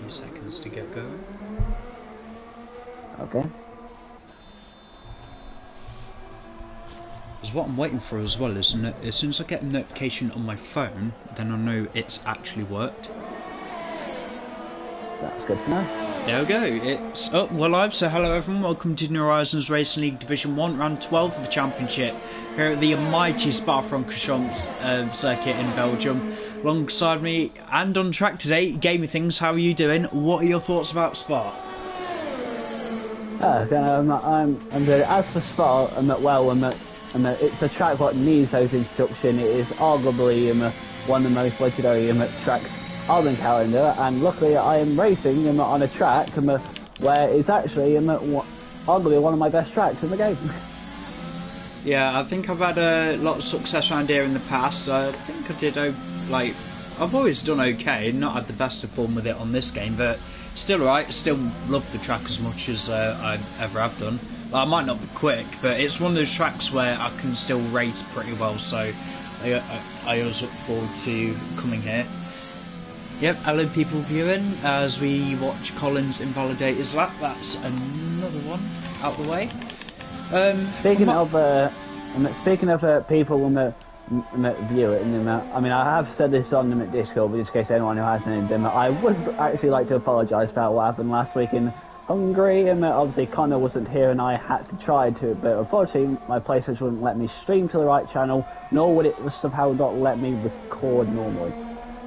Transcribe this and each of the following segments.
30 seconds to get going. Okay. Because what I'm waiting for as well is as soon as I get a notification on my phone, then I know it's actually worked. That's good to know. There we go, it's up, we're live, so hello everyone, welcome to Nhrl's Racing League Division 1, round 12 of the Championship, here at the mighty Spa-Francorchamps circuit in Belgium. Alongside me, and on track today, Gaming Things, how are you doing? What are your thoughts about Spa? I'm good. As for Spa, it's a track what needs those introduction. It is arguably one of the most legendary tracks on the calendar, and luckily I am racing on a track where it's actually arguably one of my best tracks in the game. Yeah, I think I've had a lot of success around here in the past. I think I did, I've always done okay, not had the best of fun with it on this game, but still alright, still love the track as much as I ever have done. Well, I might not be quick, but it's one of those tracks where I can still race pretty well, so I always look forward to coming here. Yep, hello people viewing, as we watch Collins invalidate his lap. That's another one out the way. Speaking of people view it, I mean, I have said this on the Discord, but just in case anyone who hasn't, I would actually like to apologise about what happened last week in Hungary. Obviously Connor wasn't here and I had to try to, but unfortunately my PlayStation wouldn't let me stream to the right channel, nor would it somehow not let me record normally.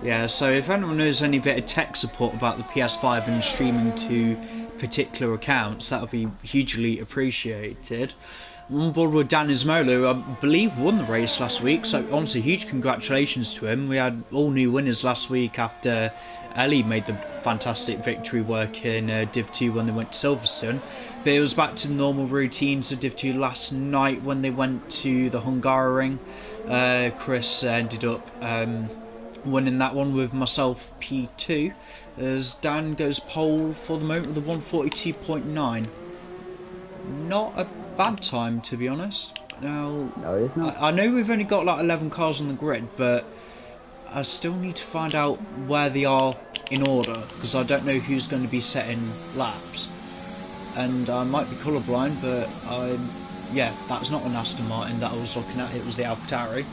Yeah, so if anyone knows any bit of tech support about the PS5 and streaming to particular accounts, that would be hugely appreciated. I'm on board with Nhrl, who I believe won the race last week, so honestly huge congratulations to him. We had all new winners last week after Ellie made the fantastic victory work in Div 2 when they went to Silverstone. But it was back to the normal routines of Div 2 last night when they went to the Hungaroring. Chris ended up winning that one with myself P2, as Dan goes pole for the moment with a 142.9. Not a bad time, to be honest. Now, no, it's not. I know we've only got like 11 cars on the grid, but I still need to find out where they are in order, because I don't know who's going to be setting laps. And I might be colourblind, but yeah, that's not an Aston Martin that I was looking at, it was the AlphaTauri.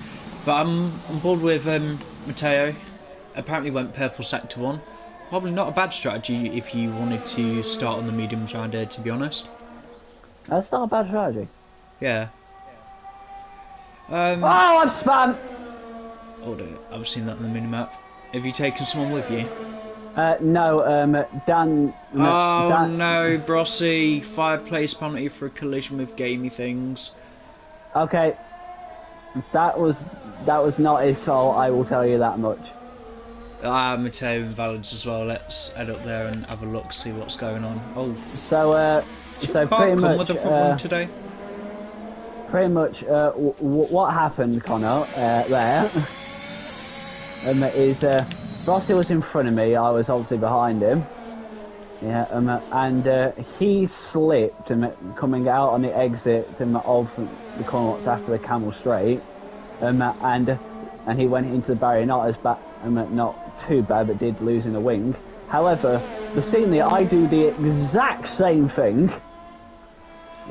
But I'm on board with Matteo. Apparently went purple sector 1. Probably not a bad strategy if you wanted to start on the mediums round here, to be honest. That's not a bad strategy. Yeah. Oh, I've spun! Hold on, I've seen that on the minimap. Have you taken someone with you? No, Dan... Oh no, Brossy. Fireplace penalty for a collision with Gamey Things. Okay. That was not his fault, I will tell you that much. Matteo invalids as well. Let's head up there and have a look, see what's going on. Oh. So pretty much... with the front one today? Pretty much, what happened, Connor, there, is Rossi was in front of me, I was obviously behind him, yeah, and he slipped coming out on the exit of the corner after the Camel Straight, and he went into the barrier, not as bad, not too bad, but did lose in a wing. However, the scene there, I do the exact same thing.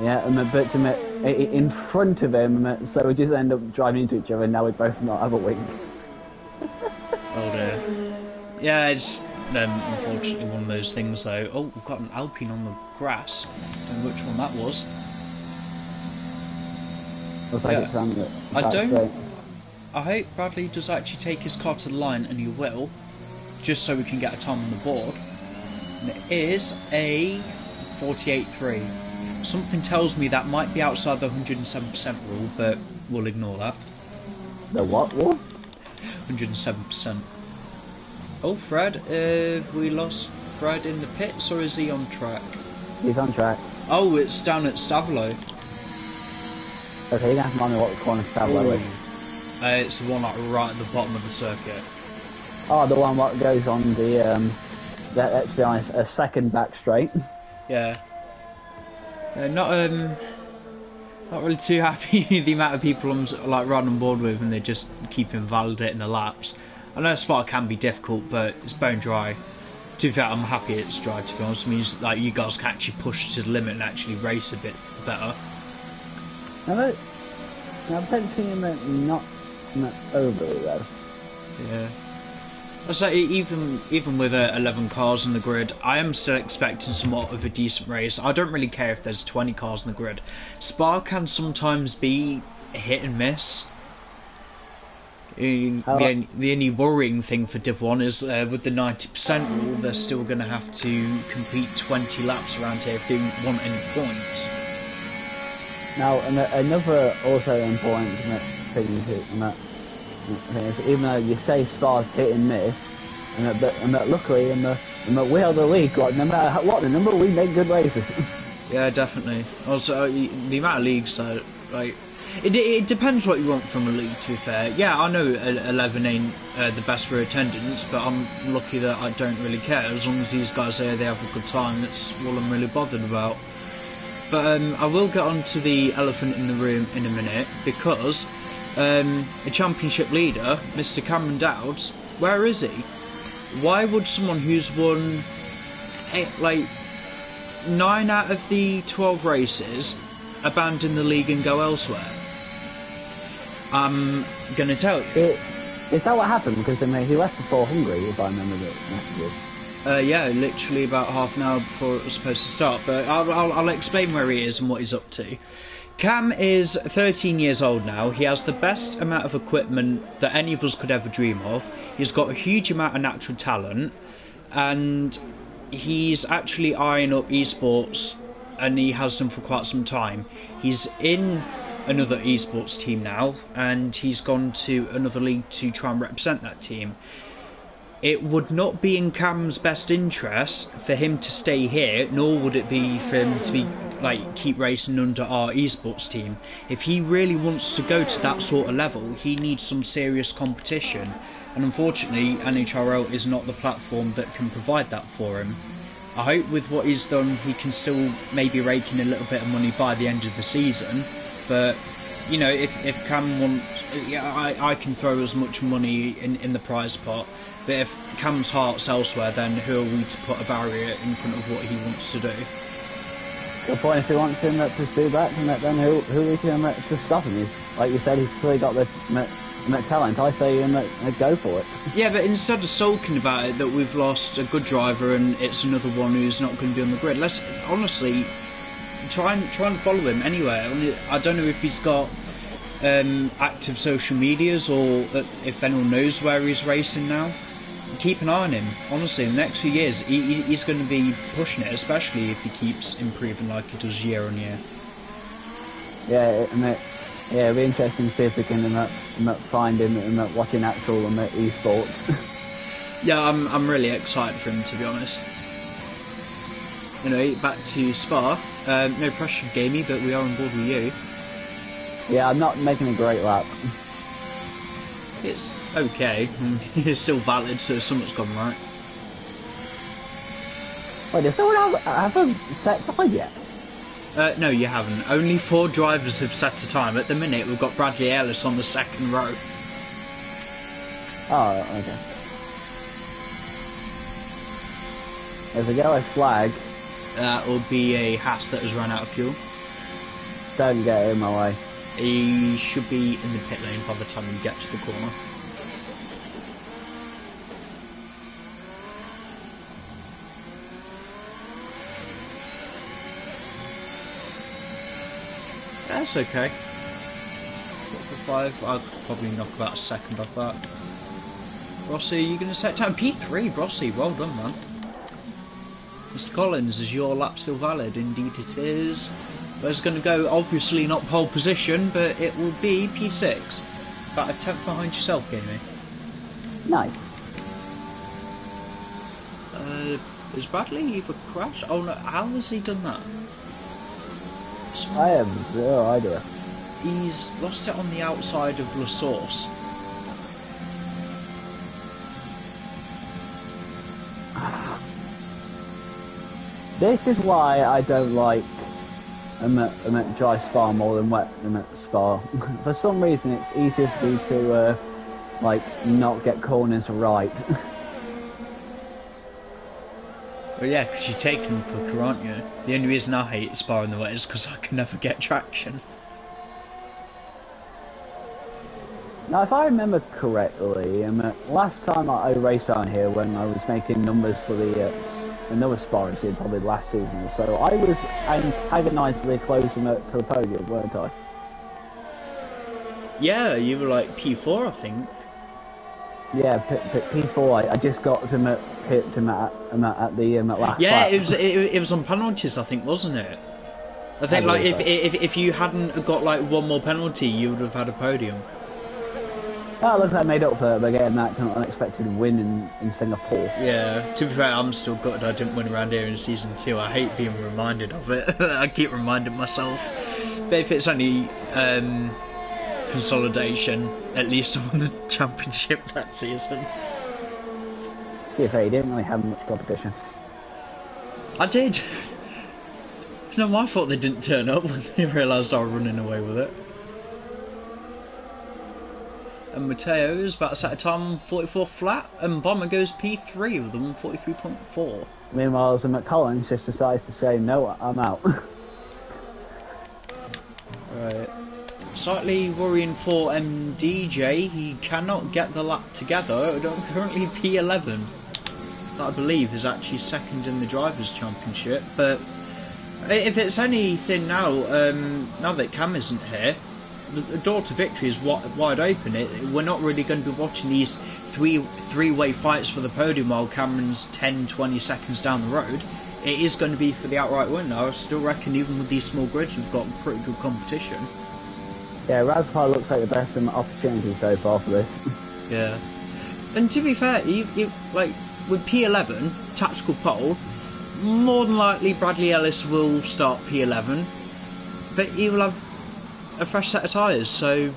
Yeah, but in front of him, so we just end up driving into each other, and now we both not have a wing. Oh dear. Yeah, it's unfortunately one of those things though. Oh, we've got an Alpine on the grass. I don't know which one that was. Looks like it's around it. I hope Bradley does actually take his car to the line, and he will, just so we can get a time on the board. And it is a 48.3. Something tells me that might be outside the 107% rule, but we'll ignore that. The what rule? 107%. Oh, Fred, have we lost Fred in the pits, or is he on track? He's on track. Oh, it's down at Stavlo. Okay, you have to remind me what the corner Stavlo is. It's the one like right at the bottom of the circuit. Oh, the one what goes on the, let's be honest, a second back straight. Yeah. Not really too happy with the amount of people I'm like riding on board with, and they just keep invalidating the laps. I know Spa can be difficult, but it's bone dry. To be fair, I'm happy it's dry, to be honest. It means like you guys can actually push to the limit and actually race a bit better. Now, potentially not overly though. Yeah. I say even with 11 cars on the grid, I am still expecting somewhat of a decent race. I don't really care if there's 20 cars on the grid. Spa can sometimes be hit and miss. The only worrying thing for Div 1 is with the 90% rule, they're still going to have to complete 20 laps around here if they want any points. Now, another also important thing is, even though you say Spa's hit and miss, but luckily we are the league. Like, no matter what the number, we make good races. Yeah, definitely. Also, the amount of leagues, like. It depends what you want from a league, to be fair. Yeah, I know 11 ain't the best for attendance, but I'm lucky that I don't really care. As long as these guys say they have a good time, that's all I'm really bothered about. But I will get on to the elephant in the room in a minute, because a championship leader, Mr. Cameron Dowds, where is he? Why would someone who's won 9 out of the 12 races abandon the league and go elsewhere? I'm gonna tell you. Is that what happened? Because he left before Hungary, if I remember the messages. Yeah, literally about half an hour before it was supposed to start. But I'll explain where he is and what he's up to. Cam is 13 years old now. He has the best amount of equipment that any of us could ever dream of. He's got a huge amount of natural talent, and he's actually eyeing up esports, and he has done for quite some time. He's in another esports team now, and he's gone to another league to try and represent that team. It would not be in Cam's best interest for him to stay here, nor would it be for him to be keep racing under our esports team. If he really wants to go to that sort of level, he needs some serious competition, and unfortunately Nhrl is not the platform that can provide that for him. I hope with what he's done he can still maybe rake in a little bit of money by the end of the season, but you know, if Cam wants, I can throw as much money in the prize pot, but if Cam's heart's elsewhere, then who are we to put a barrier in front of what he wants to do? Good point. If he wants him to pursue that, then who is him to stop him? He's, like you said, he's clearly got the talent. I say go for it. Yeah, but instead of sulking about it that we've lost a good driver and it's another one who's not going to be on the grid, let's honestly try and follow him anyway. I don't know if he's got active social medias or if anyone knows where he's racing now. Keep an eye on him. Honestly, in the next few years, he's going to be pushing it, especially if he keeps improving like he does year on year. Yeah, it'll be interesting to see if we can find him watching actual esports. Yeah, I'm really excited for him, to be honest. Anyway, back to Spa. No pressure, Gamey, but we are on board with you. Yeah, I'm not making a great lap. It's okay. It's still valid, so something's gone right. Wait, does someone have a set time yet? No, you haven't. Only 4 drivers have set a time. At the minute, we've got Bradley Ellis on the second row. Oh, okay. There's a yellow flag. That will be a Haas that has run out of fuel. Don't get in my way. He should be in the pit lane by the time you get to the corner. That's okay. 4 for 5. I'll probably knock about a second off that. Rossi, you going to set time? P3, Rossi, well done, man. Mr. Collins, is your lap still valid? Indeed it is. Where's going to go? Obviously not pole position, but it will be P6. About a 10th behind yourself, Gamey. Nice. Is Bradley either crashed? Oh no, how has he done that? I have zero idea. He's lost it on the outside of La Source. This is why I don't like dry Spa more than wet Spa. For some reason, it's easier for me to not get corners right. Well, yeah, because you're taking quicker, aren't you? The only reason I hate Spa in the wet is because I can never get traction. Now, if I remember correctly, last time I raced around here when I was making numbers for the another sparring scene, probably last season or so, I was antagonisingly closing to the podium, weren't I? Yeah, you were like P4, I think. Yeah, P4. I just got him hit him at the last. Yeah, lap. it was on penalties, I think, wasn't it? I think like if you hadn't got like one more penalty, you would have had a podium. Oh, look, I made up for it by getting that kind of unexpected win in Singapore. Yeah, to be fair, I'm still gutted I didn't win around here in Season 2. I hate being reminded of it. I keep reminding myself. But if it's only consolidation, at least I won the championship that season. To be fair, you didn't really have much competition. I did. No, my fault they didn't turn up when they realised I was running away with it. And Matteo is about to set a time 44 flat, and Bomber goes P3 with a 143.4. Meanwhile, Collins just decides to say, no, I'm out. Right. Slightly worrying for MDJ, he cannot get the lap together, currently P11. That I believe is actually second in the Drivers' Championship, but if it's anything now, now that Cam isn't here, the door to victory is wide open. We're not really going to be watching these three-way fights for the podium while Cameron's 10-20 seconds down the road. It is going to be for the outright win now. I still reckon even with these small grids we've got pretty good competition. Yeah, Razpar looks like the best opportunity so far for this. Yeah. And to be fair, like with P11, tactical pole, more than likely Bradley Ellis will start P11, but he will have a fresh set of tyres, so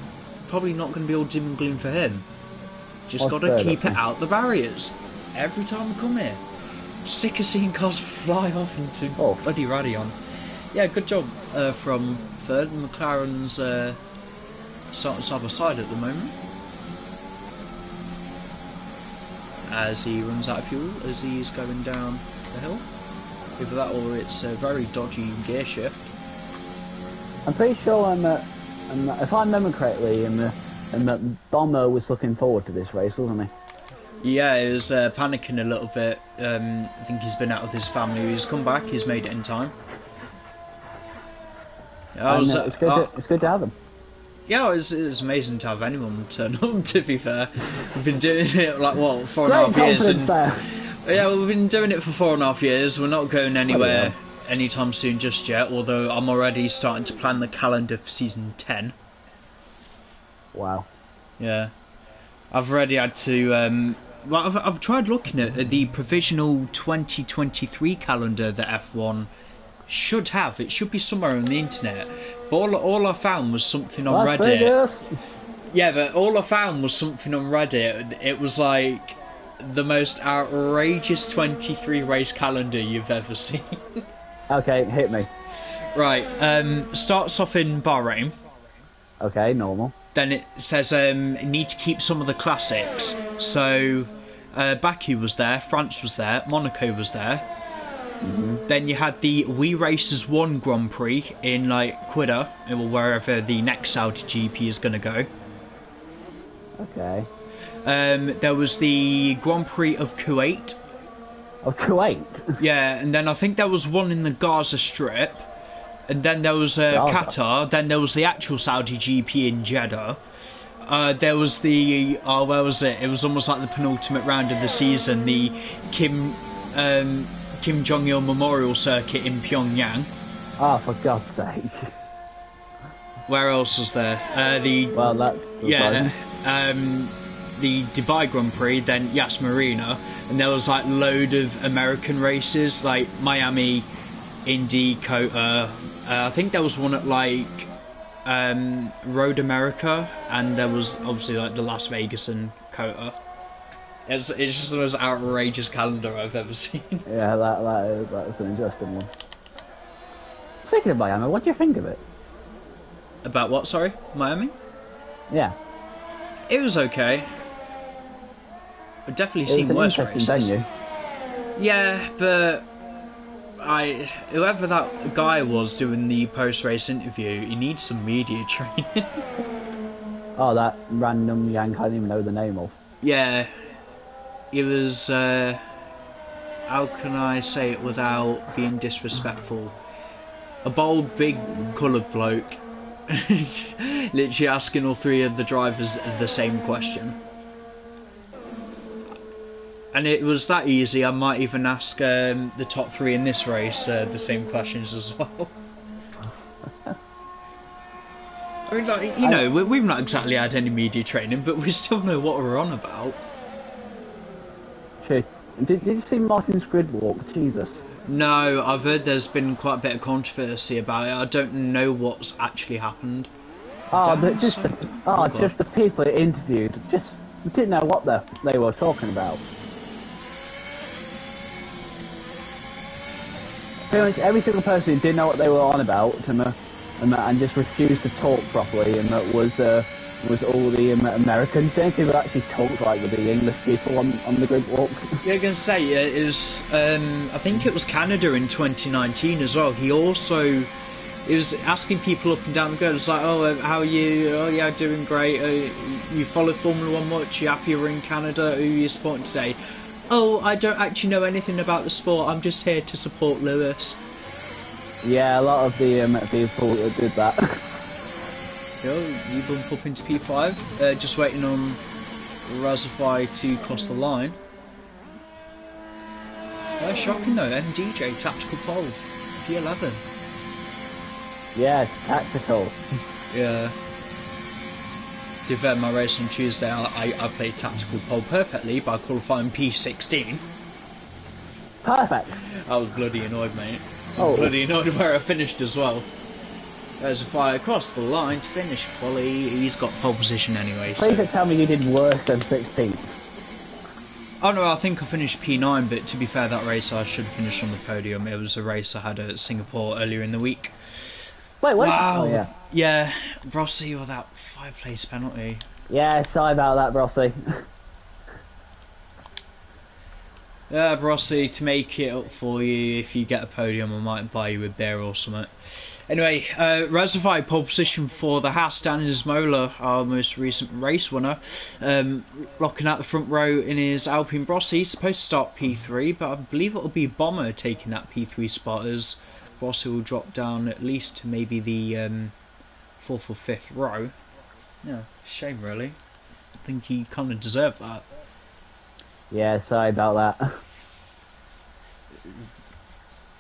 probably not going to be all dim and gloom for him. Just got to keep it out the barriers every time we come here. Sick of seeing cars fly off into bloody Radion. Yeah, good job from third. McLaren's starting side by side at the moment as he runs out of fuel as he's going down the hill. Either that or it's a very dodgy gear shift. I'm pretty sure if I remember correctly, Bomber was looking forward to this race, wasn't he? Yeah, he was panicking a little bit. I think he's been out with his family. He's come back. He's made it in time. It's good to have him. Yeah, it's amazing to have anyone turn up. To be fair, we've been doing it like what 4.5 years. And, yeah, we've been doing it for 4.5 years. We're not going anywhere anytime soon just yet. Although I'm already starting to plan the calendar for season 10. Wow. Yeah, I've already had to. Well, I've tried looking at the provisional 2023 calendar that F1 should have. It should be somewhere on the internet. But all I found was something on Reddit. Yeah, but all I found was something on Reddit. It was like the most outrageous 23 race calendar you've ever seen. Okay, hit me. Right, starts off in Bahrain. Okay, normal. Then it says need to keep some of the classics. So Baku was there, France was there, Monaco was there. Mm-hmm. Then you had the We Racers 1 Grand Prix in like Quidda, or wherever the next Saudi GP is going to go. Okay. There was the Grand Prix of Kuwait. Of Kuwait? Yeah, and then I think there was one in the Gaza Strip. And then there was Qatar. Then there was the actual Saudi GP in Jeddah. There was the where was it? It was almost like the penultimate round of the season. The Kim Jong-il Memorial Circuit in Pyongyang. Oh, for God's sake! Where else was there? That's the Dubai Grand Prix. Then Yas Marina, and there was like load of American races like Miami, Indy, Kota. I think there was one at like Road America, and there was obviously like the Las Vegas and Kota. It's just the most outrageous calendar I've ever seen. Yeah, that's an interesting one. Speaking of Miami, what do you think of it? About what? Sorry, Miami? Yeah. It was okay. I've definitely seen worse races. Venue. Yeah, but Whoever that guy was doing the post-race interview, he needs some media training. Oh, that random yank I didn't even know the name of. Yeah, he was. How can I say it without being disrespectful? A bold, big, coloured bloke, literally asking all three of the drivers the same question. And it was that easy, I might even ask the top three in this race the same questions as well. I mean, like, you know, we've not exactly had any media training, but we still know what we're on about. True. Did you see Martin's grid walk? Jesus. No, I've heard there's been quite a bit of controversy about it. I don't know what's actually happened. Oh, just the people it interviewed just didn't know what they were talking about. Pretty much every single person who didn't know what they were on about and just refused to talk properly and was all the Americans. The only people that actually talked like were the English people on the grid walk. Yeah, I was going to say, it was, I think it was Canada in 2019 as well. He was asking people up and down the grid. It's like, oh, how are you? Oh, yeah, doing great. You follow Formula 1 much? You happy you're in Canada? Who are you supporting today? Oh, I don't actually know anything about the sport. I'm just here to support Lewis. Yeah, a lot of the people did that. Yo, you bump up into P5. Just waiting on Razafy to cross the line. Shocking though, MDJ, tactical pole, P11. Yes, tactical. Yeah. To be fair, my race on Tuesday, I played tactical pole perfectly by qualifying P16. Perfect. I was bloody annoyed, mate. Oh. Bloody annoyed where I finished as well. There's a fire across the line to finish quali. He's got pole position anyway. Please don't tell me you did worse than 16th. Oh no, I think I finished P9, but to be fair, that race I should finish on the podium. It was a race I had at Singapore earlier in the week. Wait, what? Wow. Oh, yeah. Yeah, Rossi with that 5-place penalty. Yeah, sorry about that, Rossi. Yeah, Rossi, to make it up for you, if you get a podium, I might buy you a beer or something. Anyway, Razafy pole position for the Haas. Daniel Mola, our most recent race winner, locking out the front row in his Alpine Brossi. He's supposed to start P3, but I believe it'll be Bomber taking that P3 spot, as Brossi will drop down at least to maybe the 4th or 5th row. Yeah, shame really. I think he kind of deserved that. Yeah, sorry about that.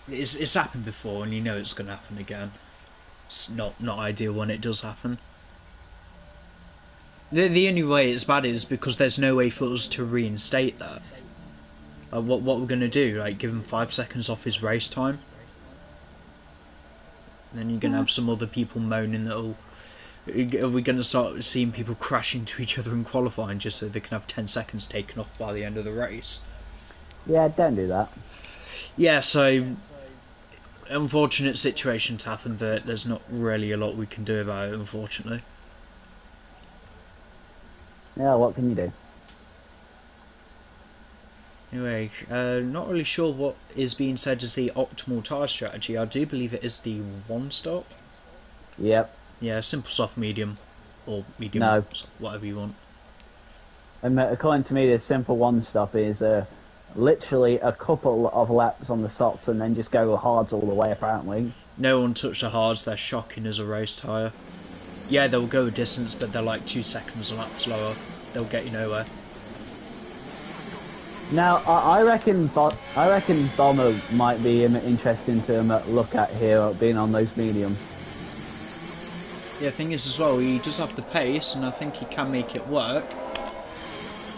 It's happened before, and you know it's going to happen again. It's not ideal when it does happen. The only way it's bad is because there's no way for us to reinstate that. What we're going to do? Like, give him 5 seconds off his race time? And then you're going to have some other people moaning that'll... Are we going to start seeing people crash into each other in qualifying just so they can have 10 seconds taken off by the end of the race? Yeah, don't do that. Yeah, so... Unfortunate situations happen, but there's not really a lot we can do about it, unfortunately. Yeah, what can you do? Anyway, not really sure what is being said as the optimal tyre strategy. I do believe it is the one-stop. Yep. Yeah, simple, soft, medium, or medium, No. whatever you want. And according to me, the simple one-stop is literally a couple of laps on the softs and then just go hards all the way, apparently. No one touched the hards, they're shocking as a race tyre. Yeah, they'll go a distance, but they're like 2 seconds a lap slower. They'll get you nowhere. Now, I reckon Bomber might be interesting to look at here, being on those mediums. Yeah, the thing is as well, he does have the pace, and I think he can make it work.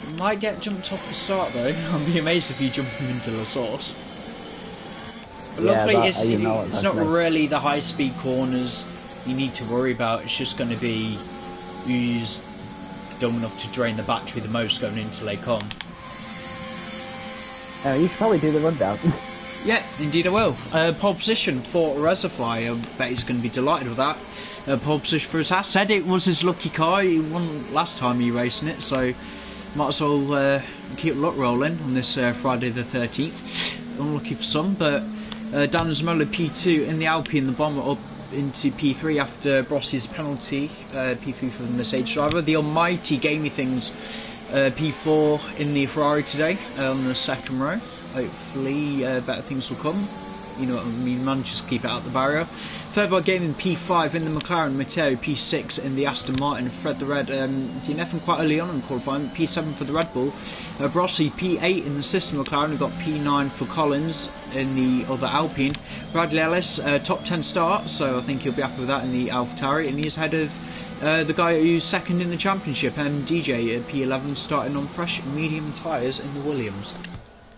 He might get jumped off the start though. I'd be amazed if you jump him into the source. But Yeah, luckily, but, it's not really the high-speed corners you need to worry about. It's just going to be who's dumb enough to drain the battery the most going into Les Combes. You should probably do the rundown. Yeah, indeed I will. Pole position for Razafy. I bet he's going to be delighted with that. Pole position for his Haas. Said it was his lucky car. He won last time he racing it, so might as well keep luck rolling on this Friday the 13th. Unlucky for some, but Dan Zmola P2 in the Alpine, the bomber up into P3 after Brossi's penalty. P3 for the Mercedes driver. The almighty Gamey Things P4 in the Ferrari today on the second row. Hopefully better things will come. You know what I mean, man, just keep it out the barrier. Third bar Gaming P5 in the McLaren, Matteo P6 in the Aston Martin, Fred the Red DNFing quite early on in qualifying, P7 for the Red Bull. Brossi P8 in the system McLaren, we've got P9 for Collins in the other Alpine. Bradley Ellis, top 10 start, so I think he'll be happy with that in the AlphaTauri, and he's ahead of the guy who's second in the championship, DJ at P11, starting on fresh medium tyres in the Williams.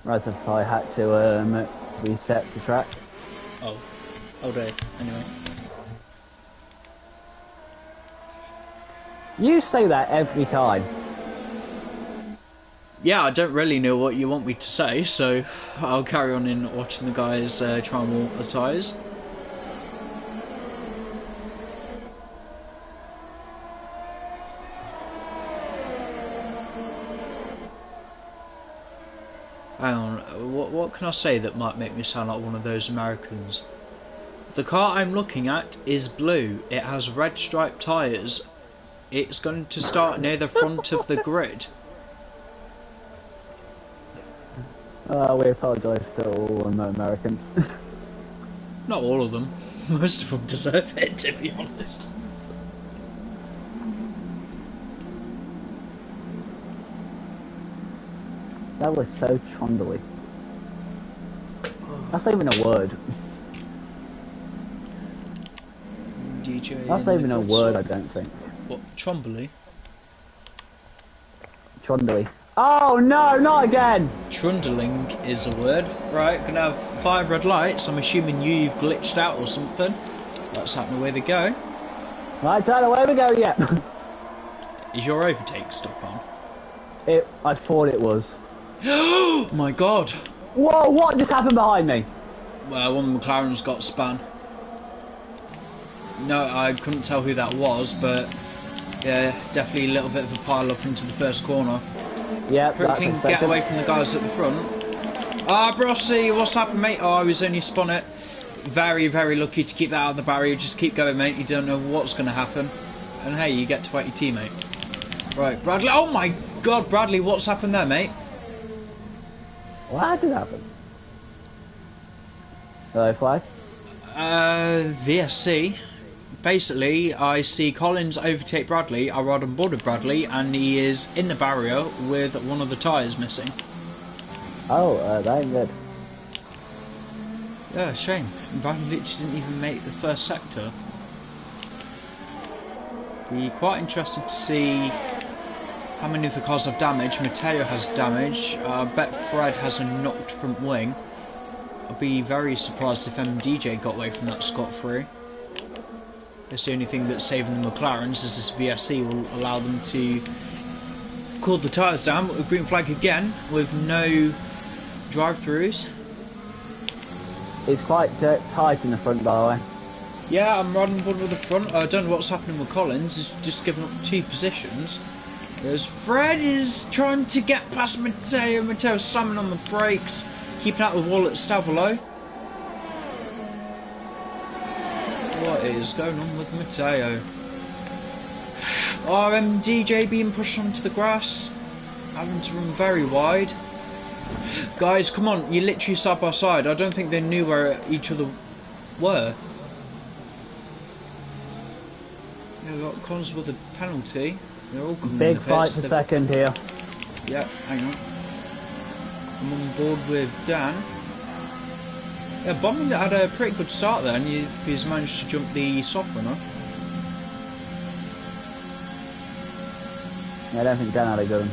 Right, if I had to reset the track. Oh dear, anyway. You say that every time. Yeah, I don't really know what you want me to say, so I'll carry on in watching the guys try and walk the tyres. Hang on, what can I say that might make me sound like one of those Americans? The car I'm looking at is blue. It has red striped tyres. It's going to start near the front of the grid. We apologise to all Americans. Not all of them. Most of them deserve it, to be honest. That was so trundly. That's not even a word. DJ That's not even a word, I don't think. What? Trombly? Trundly. Oh no, not again! Trundling is a word. Right, gonna have 5 red lights. I'm assuming you've glitched out or something. That's happening, away they go. Right, Tyler, away we go, yeah. Is your overtake stuck on? I thought it was. Oh my god! Whoa, what just happened behind me? Well, one of the McLaren's got spun. No, I couldn't tell who that was, but yeah, definitely a little bit of a pile up into the first corner. Yeah, Pretty can get away from the guys at the front. Ah, Brossi, what's happened, mate? Oh, I was only spun it. Very, very lucky to keep that out of the barrier. Just keep going, mate. You don't know what's going to happen. And hey, you get to fight your teammate. Right, Bradley. Oh my god, Bradley, what's happened there, mate? What did happen? Hello, flag? VSC. Basically, I see Collins overtake Bradley. I ride on board with Bradley, and he is in the barrier with one of the tyres missing. Oh, that ain't good. Yeah, shame. Bradley literally didn't even make the first sector. Be quite interested to see how many of the cars have damage. Matteo has damage. I bet Fred has a knocked front wing. I'd be very surprised if MDJ got away from that scot-free. That's the only thing that's saving the McLarens, is this VSC will allow them to cool the tyres down. But a green flag again with no drive-throughs. It's quite tight in the front, by the way. Yeah, I'm riding board with the front. I don't know what's happening with Collins. He's just given up 2 positions. As Fred is trying to get past Matteo. Matteo slamming on the brakes, keeping out the wall at Stavolo. What is going on with Matteo? DJ being pushed onto the grass, having to run very wide. Guys, come on, you're literally side by side. I don't think they knew where each other were. Yeah, we've got Collins with a penalty. They're all coming Big in the fight pits. for second here. Yeah, hang on. I'm on board with Dan. Yeah, Bombing had a pretty good start there, and he's managed to jump the soft runner. Yeah, I don't think Dan had a good one.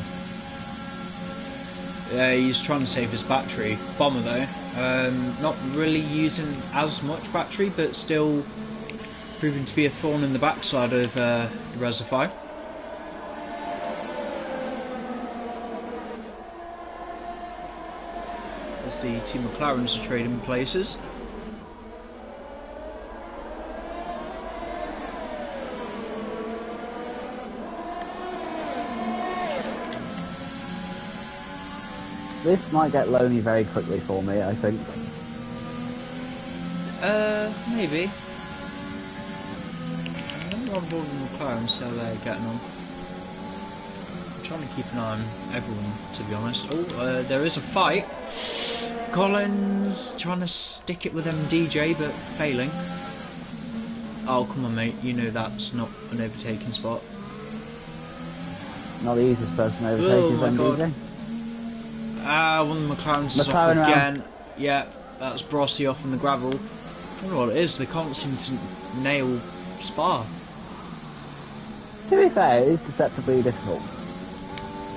Yeah, he's trying to save his battery. Bomber though, not really using as much battery, but still proving to be a thorn in the backside of the reservoir. As the 2 McLarens are trading places. This might get lonely very quickly for me, I think. Maybe. I'm on board with McLaren, so they're getting on. I'm trying to keep an eye on everyone, to be honest. Oh, there is a fight. Collins trying to stick it with MDJ, but failing. Oh, come on, mate. You know that's not an overtaking spot. Not the easiest person to overtake is MDJ. Ah, one of the McLaren's is off again. Yeah, that's Brossi off in the gravel. I don't know what it is. They can't seem to nail Spa. To be fair, it is deceptively difficult.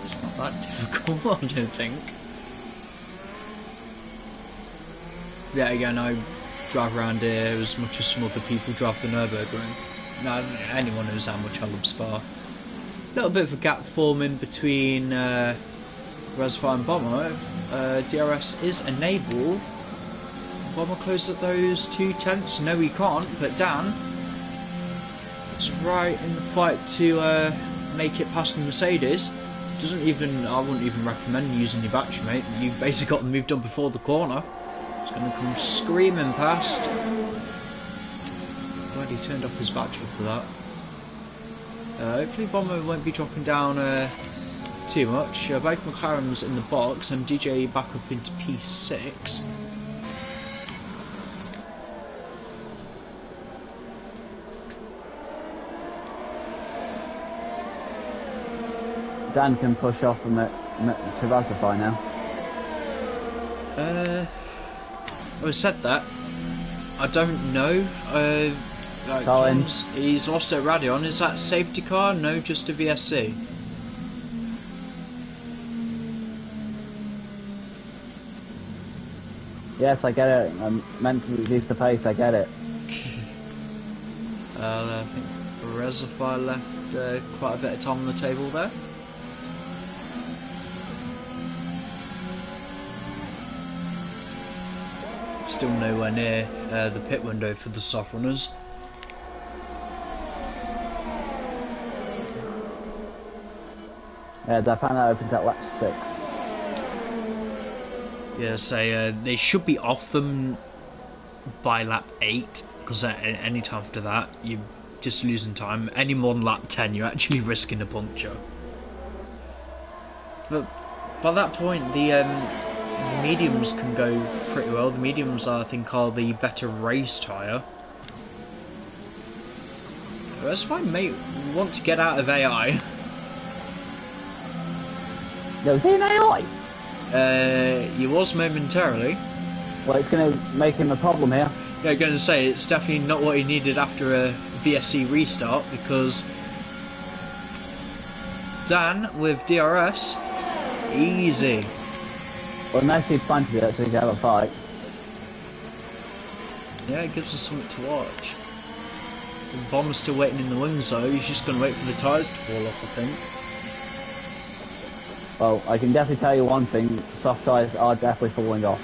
It's not that difficult, I don't think. Yeah, again, I drive around here as much as some other people drive the Nürburgring. Now, anyone knows how much I love Spa. A little bit of a gap forming between Reservoir and Bomber. DRS is enabled. Bomber closes at those 2/10. No, he can't, but Dan is right in the fight to make it past the Mercedes. Doesn't even, I wouldn't even recommend using your battery, mate. You've basically got them moved on before the corner. It's going to come screaming past. Glad he turned off his battery for that. Hopefully Bomber won't be dropping down too much. Both McLaren's in the box and DJ back up into P6. Dan can push off from to Razify now. I said that. I don't know. Collins. He's lost at Radion. Is that safety car? No, just a VSC. Yes, I get it. I'm meant to reduce the pace, I get it. I think Reservoir left quite a bit of time on the table there. Still nowhere near the pit window for the soft runners. Yeah, I found that opens at lap 6. Yeah, so they should be off them by lap 8, because at any time after that you're just losing time. Any more than lap 10 you're actually risking a puncture. But by that point the mediums can go pretty well. The mediums I think are the better race tyre. That's why mate want to get out of AI. No, is he an AI? He was momentarily. Well, it's going to make him a problem here. Yeah, I'm going to say it's definitely not what he needed after a VSC restart, because Dan with DRS, easy. Well, unless he planned to do that so he can have a fight. Yeah, it gives us something to watch. The Bomber's still waiting in the wings though. He's just going to wait for the tyres to fall off, I think. Well, I can definitely tell you one thing, soft tyres are definitely falling off.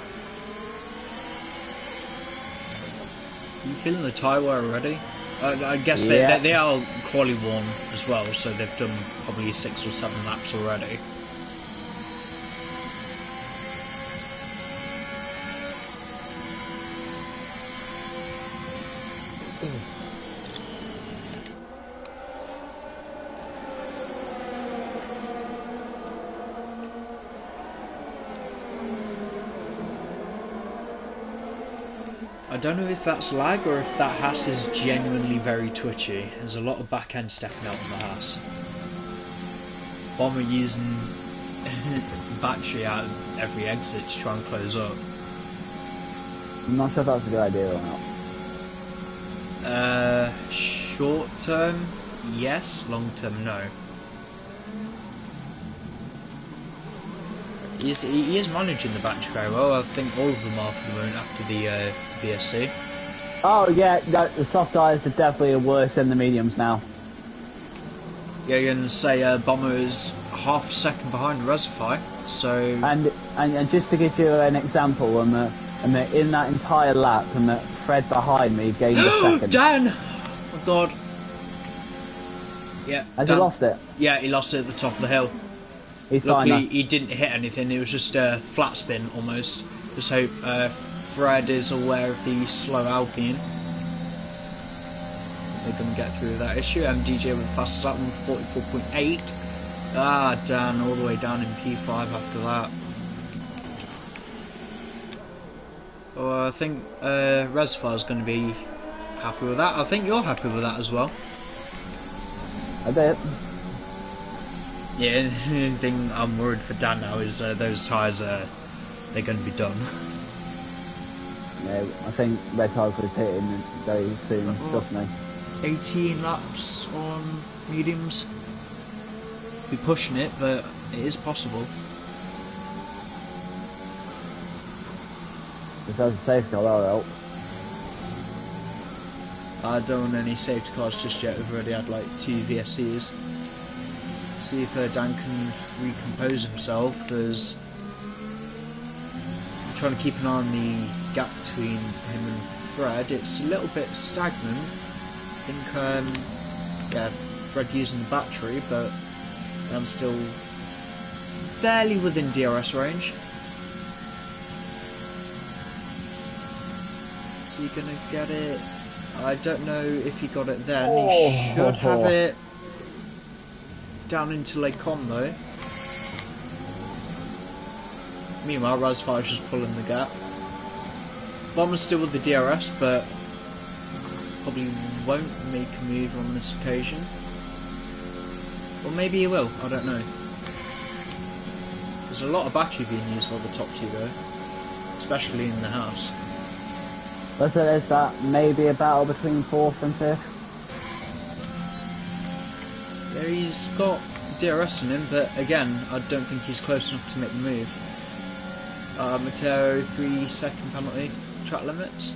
You feeling the tyre wear already? I guess Yeah. they are quali worn as well, so they've done probably 6 or 7 laps already. I don't know if that's lag or if that Haas is genuinely very twitchy. There's a lot of back end stepping out on the Haas. Bomber using battery out of every exit to try and close up. I'm not sure if that's a good idea or not. Short term, yes. Long term, no. He is managing the battery very well. I think all of them are for the moment after the VSC. Oh yeah, no, the soft tyres are definitely worse than the mediums now. Yeah, you're going to say Bomber is half a second behind Reservoir, so... And just to give you an example, in that entire lap, Fred behind me gained a second. Dan! Oh god. Yeah. Has he lost it? Yeah, he lost it at the top of the hill. He's Luckily, fine now. he didn't hit anything, it was just a flat spin almost. Just hope Fred is aware of the slow Alpine. They're going to get through that issue. MDJ with the fastest lap, 44.8. Ah, Dan, all the way down in P5 after that. Well, I think Reservoir's going to be happy with that. I think you're happy with that as well. A bit. Yeah, the only thing I'm worried for Dan now is those tyres, they're going to be done. Yeah, I think red tyres will be hitting very soon, trust me. 18 laps on mediums. Be pushing it, but it is possible. If there's a safety car, that'll help. I don't want any safety cars just yet. We've already had like 2 VSCs. See if Dan can recompose himself. I'm trying to keep an eye on the gap between him and Fred. It's a little bit stagnant. I think, yeah, Fred using the battery, but I'm still barely within DRS range. Is he gonna get it? I don't know if he got it then. He should have it down into Lake Con though. Meanwhile, Reservoir's just pulling the gap. Bomber's still with the DRS, but probably won't make a move on this occasion. Or maybe he will, I don't know. There's a lot of battery being used by the top 2 though, especially in the house. Let's say there's that maybe a battle between 4th and 5th. Yeah, he's got DRS in him, but again, I don't think he's close enough to make the move. Matteo, 3-second penalty, track limits.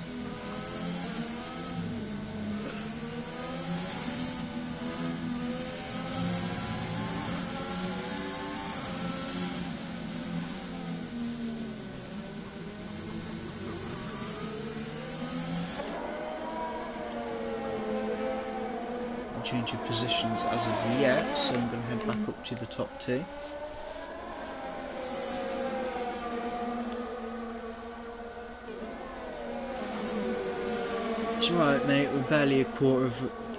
Change of positions as of yet, so I'm going to head back up to the top 2. It's alright mate, we're barely a quarter of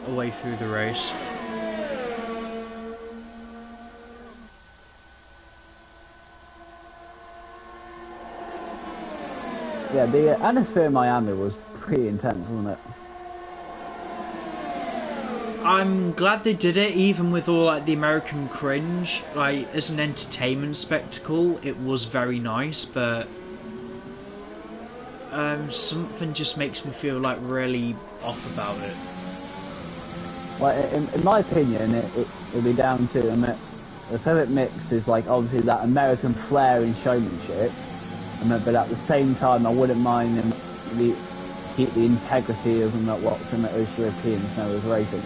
a way through the race. Yeah, the atmosphere in Miami was pretty intense, wasn't it? I'm glad they did it, even with all like the American cringe. Like, as an entertainment spectacle, it was very nice, but something just makes me feel like really off about it. Like, in my opinion, it'll be down to the perfect mix is like obviously that American flair and showmanship, but at the same time, I wouldn't mind keep the integrity of what those European snow was racing.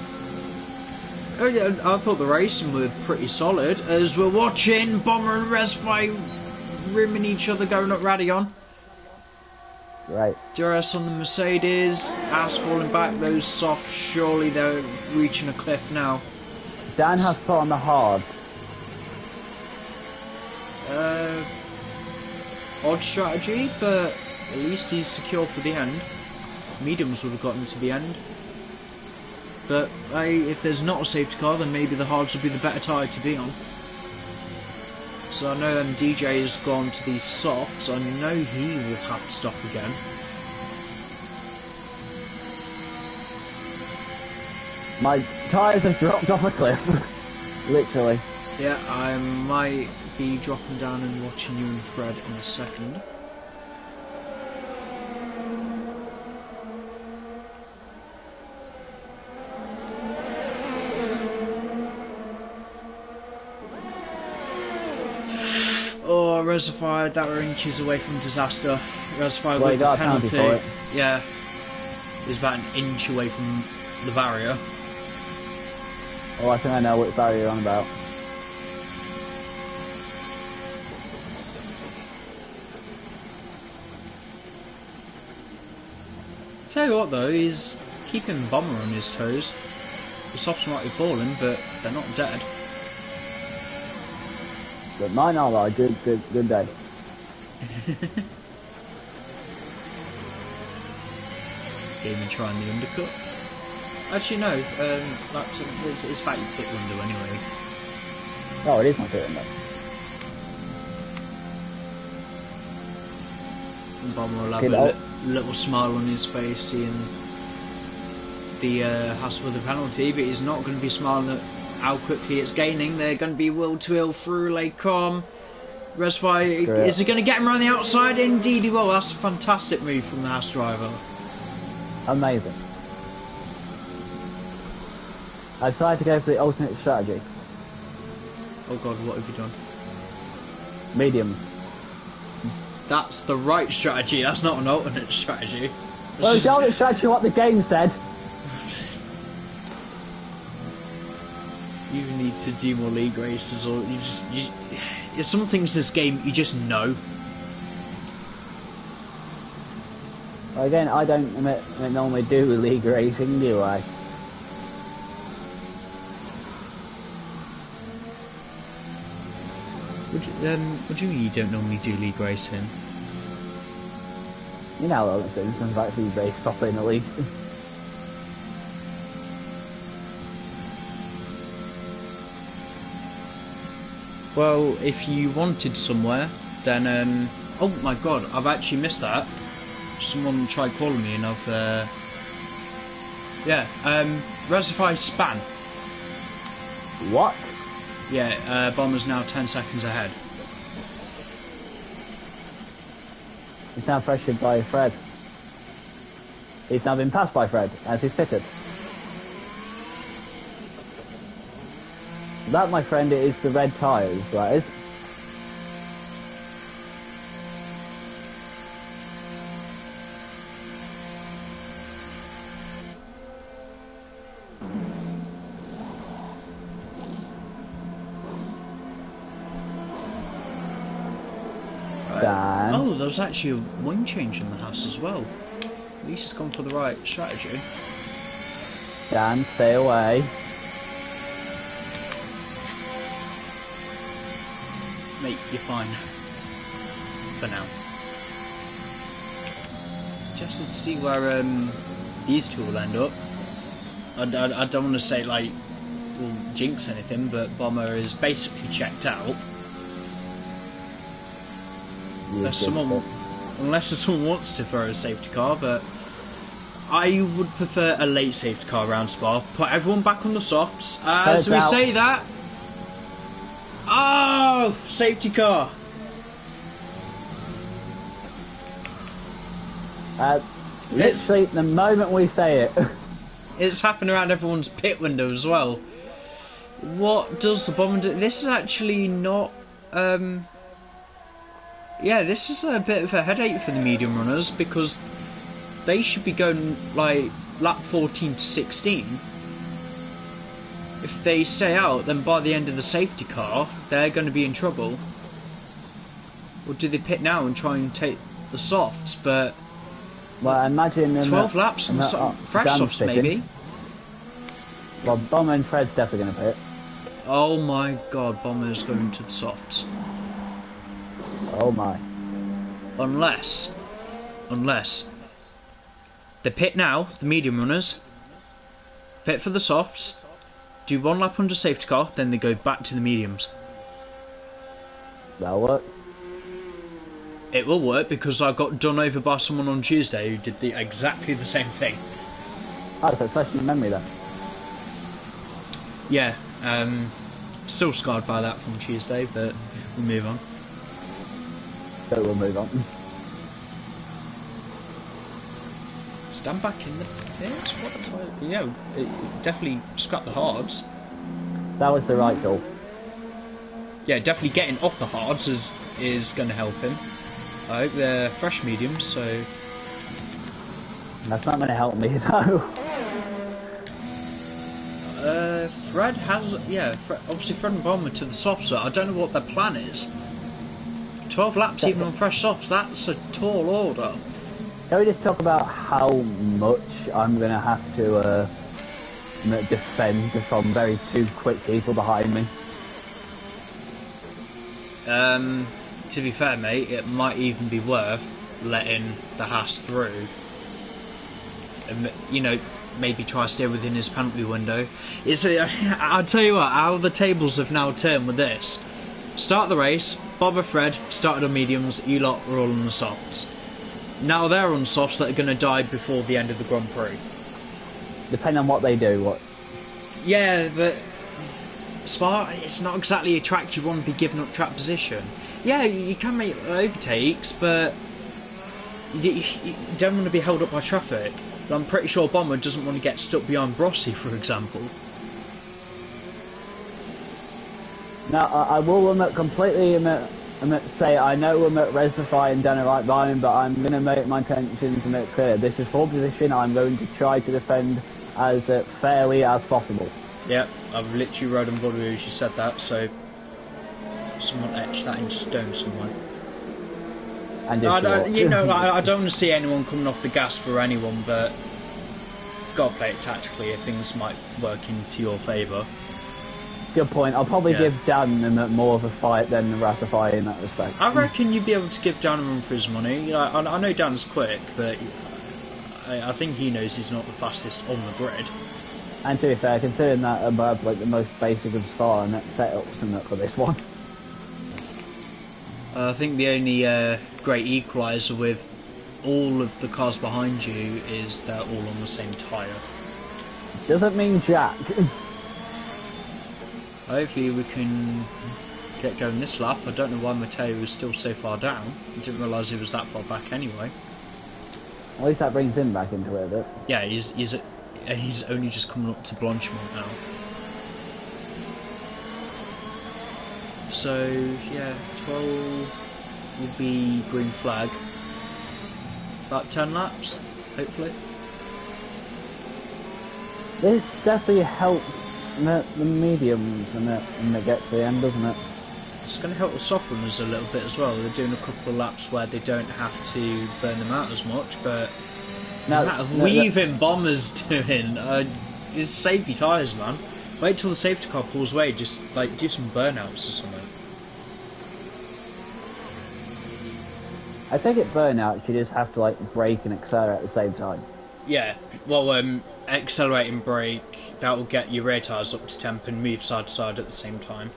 Oh yeah, I thought the racing were pretty solid. As we're watching Bomber and Reservoir rimming each other going up Radion. Right. DRS on the Mercedes, ass falling back, those soft, surely they're reaching a cliff now. Dan has put on the hards. Odd strategy, but at least he's secure for the end. Mediums would have gotten to the end. But if there's not a safety car, then maybe the hards will be the better tyre to be on. So I know DJ has gone to the softs. I know he will have to stop again. My tyres have dropped off a cliff. Literally. Yeah, I might be dropping down and watching you and Fred in a second. Oh, Reservoir, that were inches away from disaster. Reservoir with the penalty. For it. Yeah, it was about an inch away from the barrier. Oh, I think I know what barrier you're on about. Tell you what though, he's keeping Bomber on his toes. The softs might be falling, but they're not dead. But mine are like good day. game and trying the undercut. Actually, no. It's about your pit window anyway. Oh, it is my pit window. And Bomber will have a little smile on his face seeing the hassle of the penalty, but he's not going to be smiling at how quickly it's gaining. They're going to be wheel to wheel through Les Combes. Resby, is he going to get him around the outside? Indeed he will. That's a fantastic move from the Haas driver. Amazing. I decided to go for the alternate strategy. Oh god, what have you done? Mediums. That's the right strategy, that's not an alternate strategy. Well, it's the alternate strategy what the game said. You need to do more league races, or there's some things in this game you just know. Well, again, I don't normally do league racing, do I? What do you mean you don't normally do league racing? You know all the things, I've actually raced properly in the league. Well, if you wanted somewhere, then oh my god, I've actually missed that. Someone tried calling me and I've Reservoir Span. What? Yeah, Bomber's now 10 seconds ahead. He's now pressured by Fred. He's now been passed by Fred as he's pitted. That, my friend, is the red tyres, that is. Dan. Oh, there's actually a wing change in the house as well. At least he's gone for the right strategy. Dan, stay away. Mate, you're fine. For now. Just to see where these two will end up. I don't want to say, like, will jinx anything, but Bomber is basically checked out. Unless someone wants to throw a safety car, but I would prefer a late safety car around Spa. Put everyone back on the softs. So we say that. Oh, safety car. Literally, the moment we say it. It's happened around everyone's pit window as well. What does the Bomber do? This is actually not... yeah, this is a bit of a headache for the medium runners, because they should be going, like, lap 14 to 16. If they stay out, then by the end of the safety car, they're going to be in trouble. Or do they pit now and try and take the softs? But well, imagine 12 laps on the fresh softs, maybe. Well, Bomber and Fred's definitely going to pit. Oh my god, Bomber's going to the softs. Oh my. Unless they pit now, the medium runners, pit for the softs, do one lap under safety car, then they go back to the mediums. That'll work. It will work, because I got done over by someone on Tuesday who did exactly the same thing. Oh, so it's fresh in memory then. Yeah, still scarred by that from Tuesday, but we'll move on. So we'll move on. Stand back in the pits? What? Yeah, definitely scrap the hards. That was the right call. Yeah, definitely getting off the hards is going to help him. I hope they're fresh mediums, so... That's not going to help me, though. Fred has... Yeah, obviously Fred and Bomber to the softs, so I don't know what their plan is. 12 laps even on fresh softs, that's a tall order. Can we just talk about how much I'm going to have to defend from very two quick people behind me? To be fair, mate, it might even be worth letting the Haas through. you know, maybe try to stay within his penalty window. I'll tell you what, how the tables have now turned with this. Start the race, Bob and Fred started on mediums, you lot were all on the softs. Now they're on softs that are going to die before the end of the Grand Prix. Depending on what they do, what? Yeah, but Spa, it's not exactly a track you want to be giving up track position. Yeah, you can make overtakes, but you don't want to be held up by traffic. I'm pretty sure Bomber doesn't want to get stuck behind Brossi, for example. Now, I will completely say I know Resify and Dan are right behind me, but I'm going to make my intentions clear. This is pole position. I'm going to try to defend as fairly as possible. Yep, I've literally rode on board with you as you said that, so someone etched that in stone somewhere. And I don't want to see anyone coming off the gas for anyone, but gotta play it tactically if things might work into your favour. Good point. I'll probably give Dan more of a fight than Rasify in that respect. I reckon you'd be able to give Dan a run for his money. You know, I know Dan's quick, but I think he knows he's not the fastest on the grid. And to be fair, considering that above like the most basic of Spa and that setups for this one. I think the only great equaliser with all of the cars behind you is they're all on the same tyre. Doesn't mean jack. Hopefully we can get going this lap. I don't know why Matteo was still so far down. I didn't realise he was that far back anyway. At least that brings him back into it a bit. Yeah, he's only just coming up to Blanchimont now. So yeah, 12 will be green flag. About 10 laps, hopefully. This definitely helps the mediums and it gets to the end, doesn't it? It's going to help the soft runners a little bit as well. They're doing a couple of laps where they don't have to burn them out as much, but weaving Bomber's doing, it's safety tyres, man. Wait till the safety car pulls away, just like do some burnouts or something. I think at burnout you just have to like brake and accelerate at the same time. Yeah, well, accelerate and brake, that will get your rear tyres up to temp and move side to side at the same time.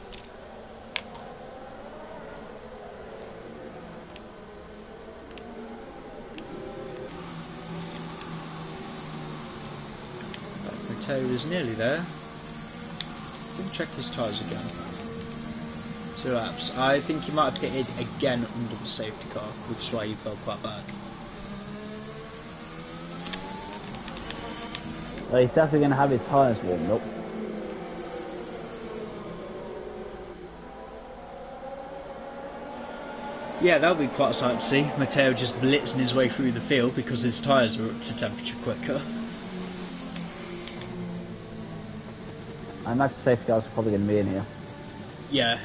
Matteo is nearly there. We'll check his tyres again. 2 laps. I think he might have pitted again under the safety car, which is why he fell quite back. Well, he's definitely going to have his tyres warmed up. Yeah, that'll be quite a sight to see. Matteo just blitzing his way through the field because his tyres are up to temperature quicker. I imagine safety cars are probably going to be in here. Yeah,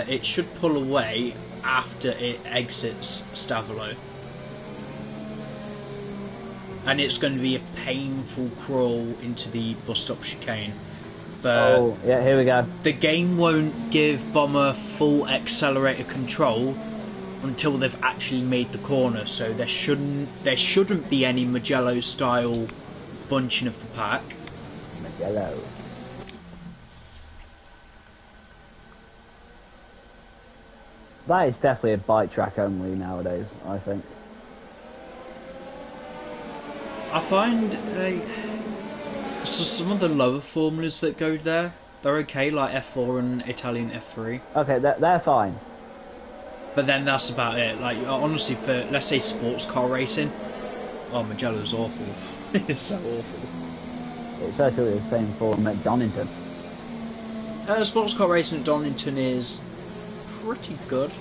it should pull away after it exits Stavolo. And it's going to be a painful crawl into the bus stop chicane. But oh, yeah, here we go. The game won't give Bomber full accelerator control until they've actually made the corner, so there shouldn't be any Mugello style bunching of the pack. Mugello. That is definitely a bike track only nowadays, I think. I find so some of the lower formulas that go there, they're okay, like F4 and Italian F3. Okay, they're fine. But then that's about it. Like, honestly, for, let's say, sports car racing, oh, Mugello's awful. It's so awful. It's actually the same for Donington. Sports car racing at Donington is pretty good.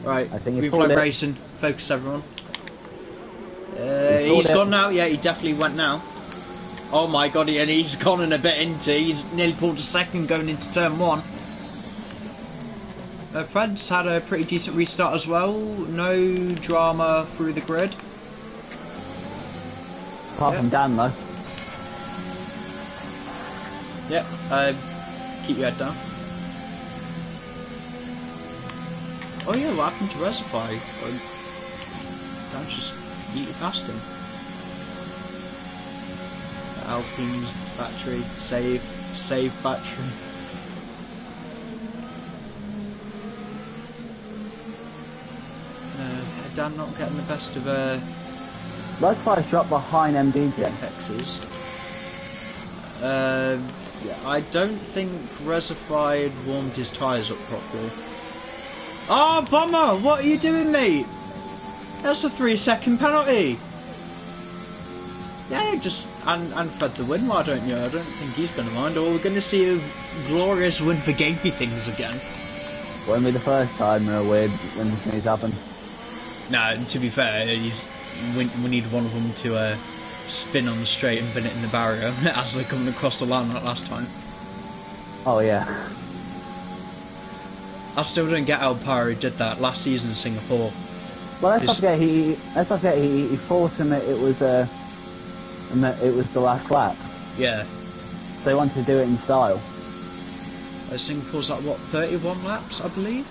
Right, I think green flag racing. Focus, everyone. He's gone now. Yeah, he definitely went now. Oh my god, and he's gone in a bit into. He's nearly pulled a second going into turn 1. Fred's had a pretty decent restart as well. No drama through the grid. Apart from Dan, though. Yep. Keep your head down. Oh yeah, what happened to Resify? Dan just yeeted past him. Alpine's battery. Save battery. Dan not getting the best of Reservoir's dropped behind MDJ. Texas. Yeah, I don't think Reservoir had warmed his tyres up properly. Oh, Bomber! What are you doing, mate? That's a 3-second penalty. Yeah, just and fed the win, why don't you? I don't think he's going to mind. Or we're going to see a glorious win for Genki things again. Won't be the first time when things happen. No, to be fair, we need one of them to spin on the straight and pin it in the barrier as they're coming across the line like last time. Oh yeah. I still don't get how Pyro did that last season in Singapore. Well, let's not forget he thought it was the last lap. Yeah. So he wanted to do it in style. Singapore's like what, 31 laps, I believe.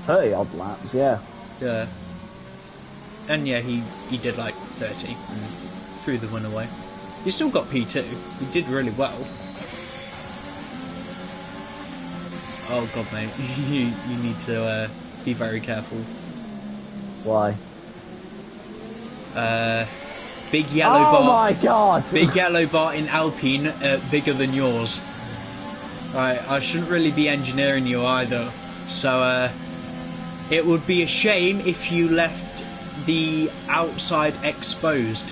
30 odd laps, yeah. Yeah. And yeah, he did like 30 and threw the win away. He still got P2. He did really well. Oh god, mate, you need to be very careful. Why? Big yellow bar. Oh my god! Big yellow bar in Alpine, bigger than yours. Right, I shouldn't really be engineering you either. So, it would be a shame if you left the outside exposed.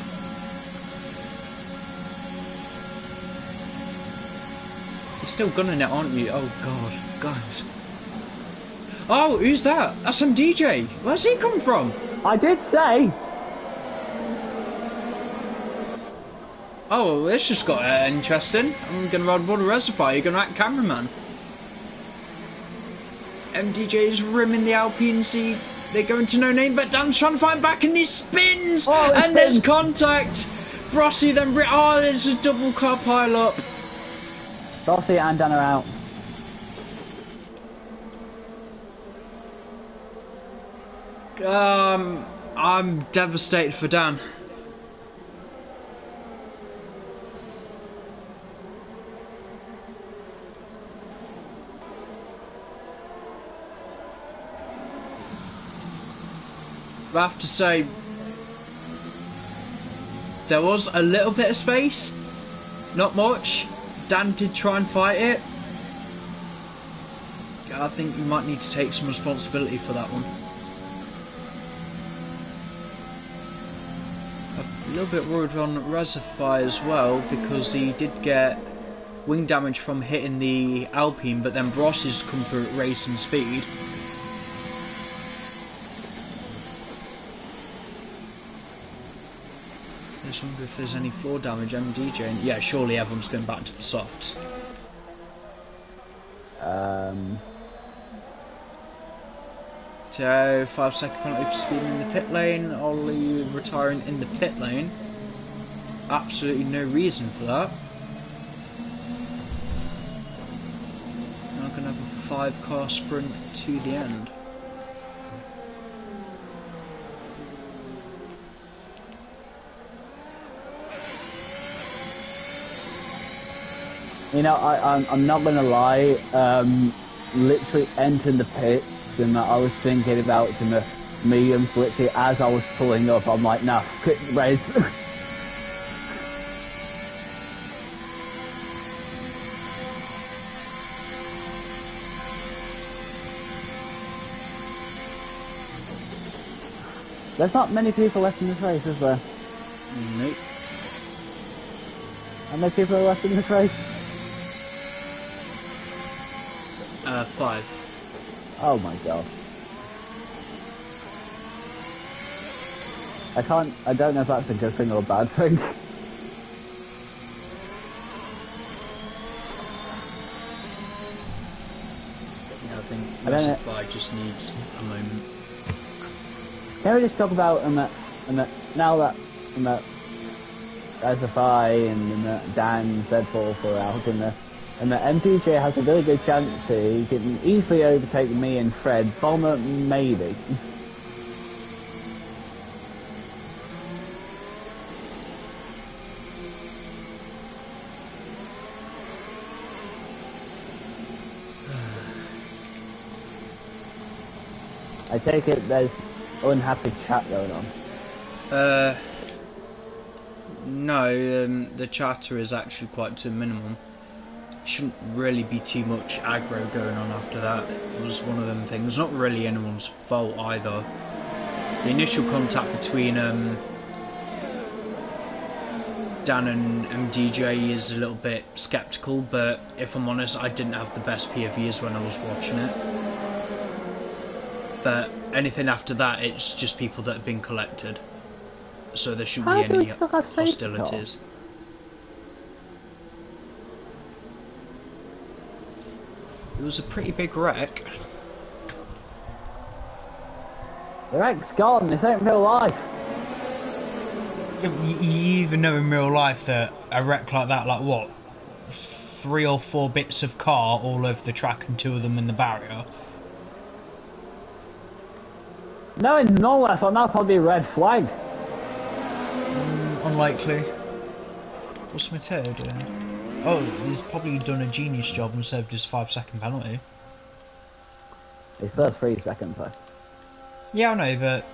You're still gunning it, aren't you? Oh god, guys. Oh, who's that? That's some DJ. Where's he come from? I did say. Oh, well, this just got interesting. I'm gonna ride Water Reservoir. You're gonna act cameraman. MDJ's rimming the Alpine seat. They're going to no name, but Dan's trying to find back, and he spins. Oh, and spins. There's contact. Rossi then. Oh, there's a double car pile up. Rossi and Dan are out. I'm devastated for Dan. I have to say, there was a little bit of space, not much. Dan did try and fight it. I think you might need to take some responsibility for that one. A little bit worried on Reservoir as well, because he did get wing damage from hitting the Alpine, but then Bross has come through at racing speed. I just wonder if there's any floor damage. MDJ, yeah, surely everyone's going back to the softs. So 5-second penalty for speeding in the pit lane. Ollie retiring in the pit lane. Absolutely no reason for that. Now going to have a 5-car sprint to the end. You know, I'm not gonna lie. Literally entering the pits, and I was thinking about the mediums. Literally, as I was pulling up, I'm like, nah, quit the reds. There's not many people left in this race, is there? Nope. How many people are left in this race? 5. Oh my god. I don't know if that's a good thing or a bad thing. Yeah, I think Reservoir just needs a moment. Can we just talk about now that Reservoir and Dan Z4 are out and the MPJ has a really good chance here. He can easily overtake me and Fred. Bomber, maybe. take it there's unhappy chat going on. No, the chatter is actually quite to a minimum. Shouldn't really be too much aggro going on after that. It was one of them things. Not really anyone's fault either. The initial contact between Dan and DJ is a little bit sceptical, but if I'm honest, I didn't have the best POVs when I was watching it. But anything after that, it's just people that have been collected. So there shouldn't be any hostilities. It was a pretty big wreck. The wreck's gone, this ain't real life. You even know in real life that a wreck like that, like what? 3 or 4 bits of car all over the track and 2 of them in the barrier. No, in normal life, that'd probably be a red flag. Unlikely. What's Matteo doing? Oh, he's probably done a genius job and served his 5-second penalty. He still has 3 seconds though. Yeah, I know, but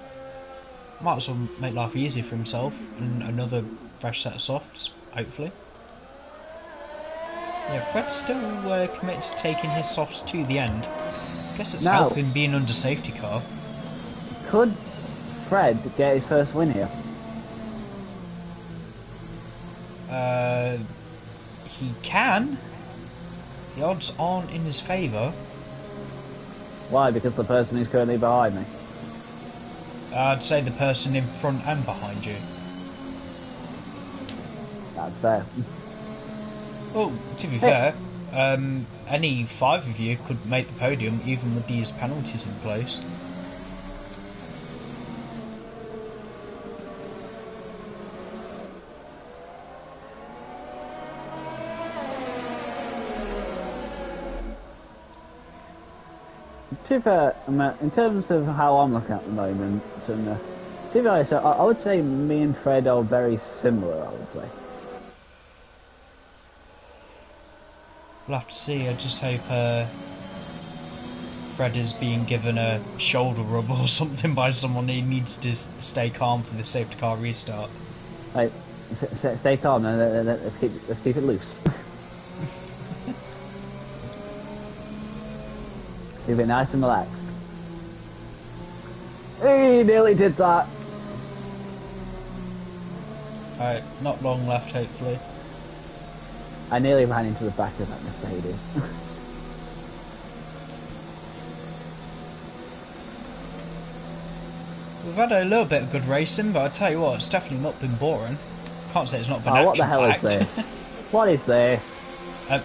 might as well make life easier for himself and another fresh set of softs, hopefully. Yeah, Fred's still committed to taking his softs to the end. Guess it's helping being under safety car. Could Fred get his first win here? He can. The odds aren't in his favour. Why? Because the person who's currently behind me? I'd say the person in front and behind you. That's fair. Well, to be fair, any 5 of you could make the podium even with these penalties in place. To be fair, in terms of how I'm looking at the moment, to be honest, I would say me and Fred are very similar, I would say. We'll have to see. I just hope Fred is being given a shoulder rub or something by someone. He needs to stay calm for the safety car restart. Right, stay calm. Let's keep it loose. Keep it nice and relaxed. He nearly did that. Alright, not long left, hopefully. I nearly ran into the back of that Mercedes. We've had a little bit of good racing, but I tell you what, it's definitely not been boring. Can't say it's not been action-packed. What the hell is this? What is this?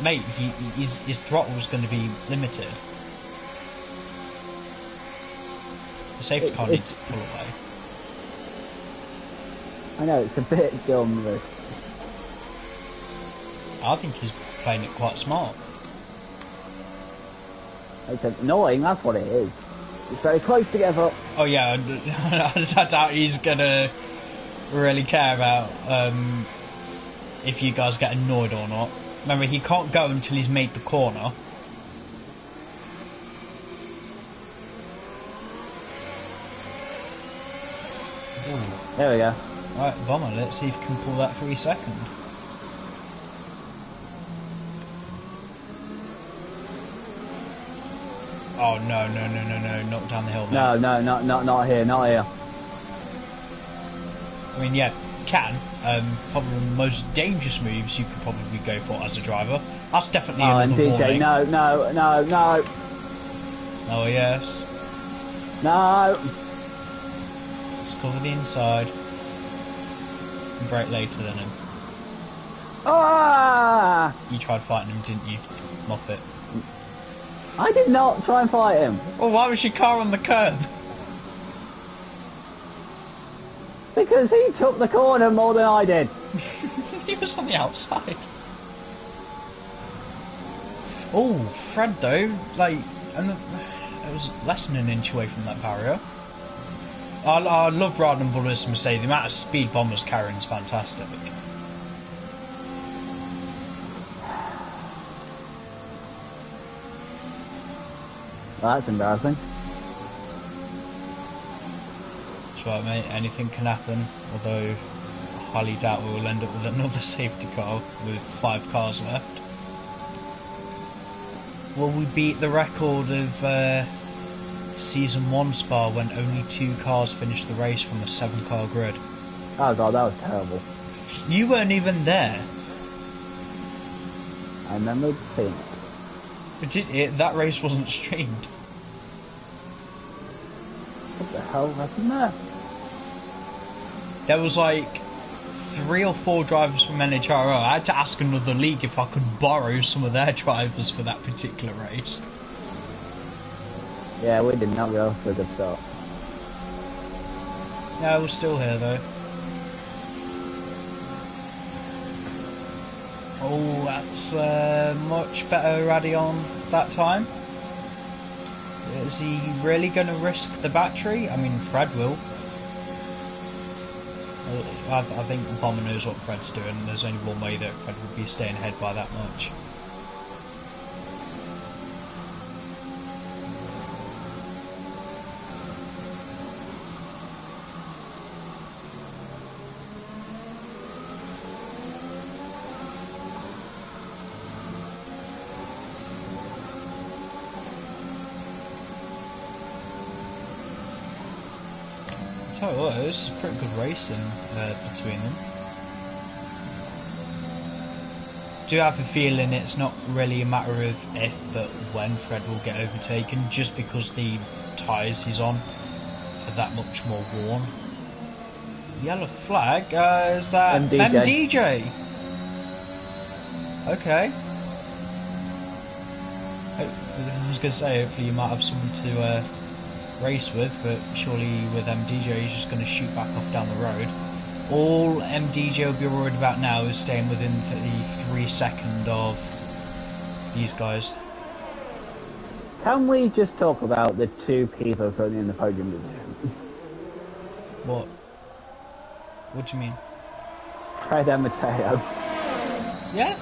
Mate, his throttle's going to be limited. The safety car needs to pull away. I know, it's a bit dumb, this. I think he's playing it quite smart. It's annoying, that's what it is. It's very close together. Oh yeah, I doubt he's gonna really care about if you guys get annoyed or not. Remember, he can't go until he's made the corner. Ooh. There we go. Right, Bomber, let's see if you can pull that 3 second. Oh no, not down the hill, man. No, not here, not here. I mean, yeah, can. Probably the most dangerous moves you could probably go for as a driver. That's definitely another DJ, warning. no. Oh yes. No. Let's cover the inside. And brake later than him. Ah! You tried fighting him, didn't you? Moffat. I did not try and fight him. Well, why was your car on the curb? Because he took the corner more than I did. He was on the outside. Oh, Fred though, like, and it was less than an inch away from that barrier. I love riding on Bullets and Mercedes. The amount of speed Bomber's carrying is fantastic. Well, that's embarrassing. That's right, mate. Anything can happen. Although I highly doubt we will end up with another safety car with 5 cars left. Will we beat the record of Season 1 Spa when only 2 cars finished the race from a 7-car grid? Oh god, that was terrible. You weren't even there. I remember seeing it. That race wasn't streamed. What the hell happened there? There was like 3 or 4 drivers from Nhrl. I had to ask another league if I could borrow some of their drivers for that particular race. Yeah, we did not go for a good start. No, we're still here though. Oh, that's much better Radion that time. Is he really going to risk the battery? I mean, Fred will. I think Bomber knows what Fred's doing. There's only one way that Fred would be staying ahead by that much. Tell you what, this is pretty good racing between them. Do have a feeling it's not really a matter of if but when Fred will get overtaken, just because the tyres he's on are that much more worn. Yellow flag, is that MDJ? Okay. I was going to say, hopefully you might have someone to race with, but surely with MDJ he's just going to shoot back off down the road. All MDJ will be worried about now is staying within the 3 second of these guys. Can we just talk about the 2 people currently in the podium position? What? What do you mean? Fred and Matteo. Yeah,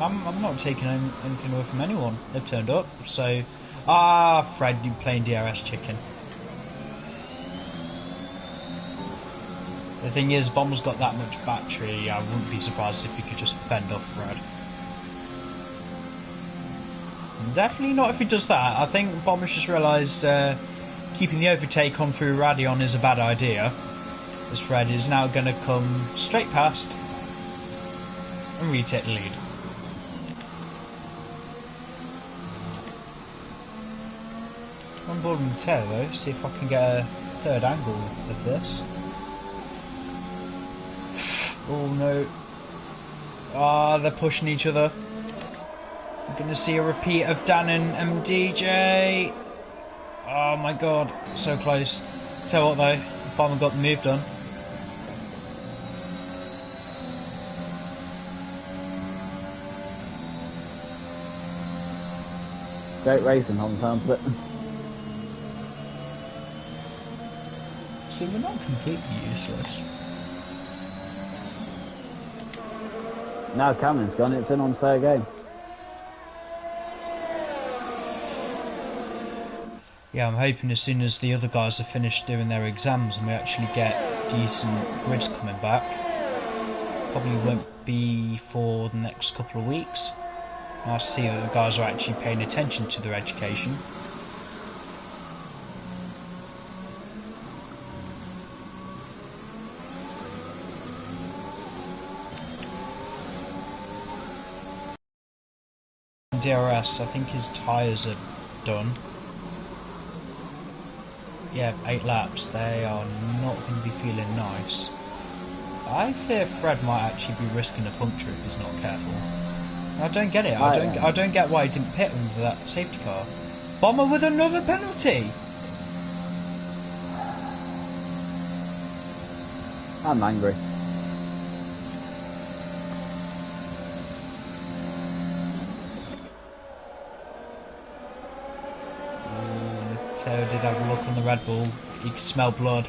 I'm not taking anything away from anyone. They've turned up, so... Fred, you playing DRS chicken. The thing is, Bomber's got that much battery, I wouldn't be surprised if he could just fend off Fred. Definitely not if he does that. I think Bomber's just realised keeping the overtake on through Radion is a bad idea, as Fred is now going to come straight past and retake the lead. I'm bored with the tail though, see if I can get a third angle of this. Oh no. They're pushing each other. I'm going to see a repeat of Dan and MDJ. Oh my god, so close. Tell what though, Bomber got the move done. Great racing on the sounds of it. So we're not completely useless. Now Cameron's gone, it's in on fair game. Yeah, I'm hoping as soon as the other guys are finished doing their exams and we actually get decent grids coming back. Probably won't be for the next couple of weeks. I'll see that the guys are actually paying attention to their education. DRS, I think his tyres are done. Yeah, 8 laps. They are not going to be feeling nice. I fear Fred might actually be risking a puncture if he's not careful. I don't get it. I don't get why he didn't pit under that safety car. Bomber with another penalty. I'm angry. Teo did have a look on the Red Bull. He could smell blood.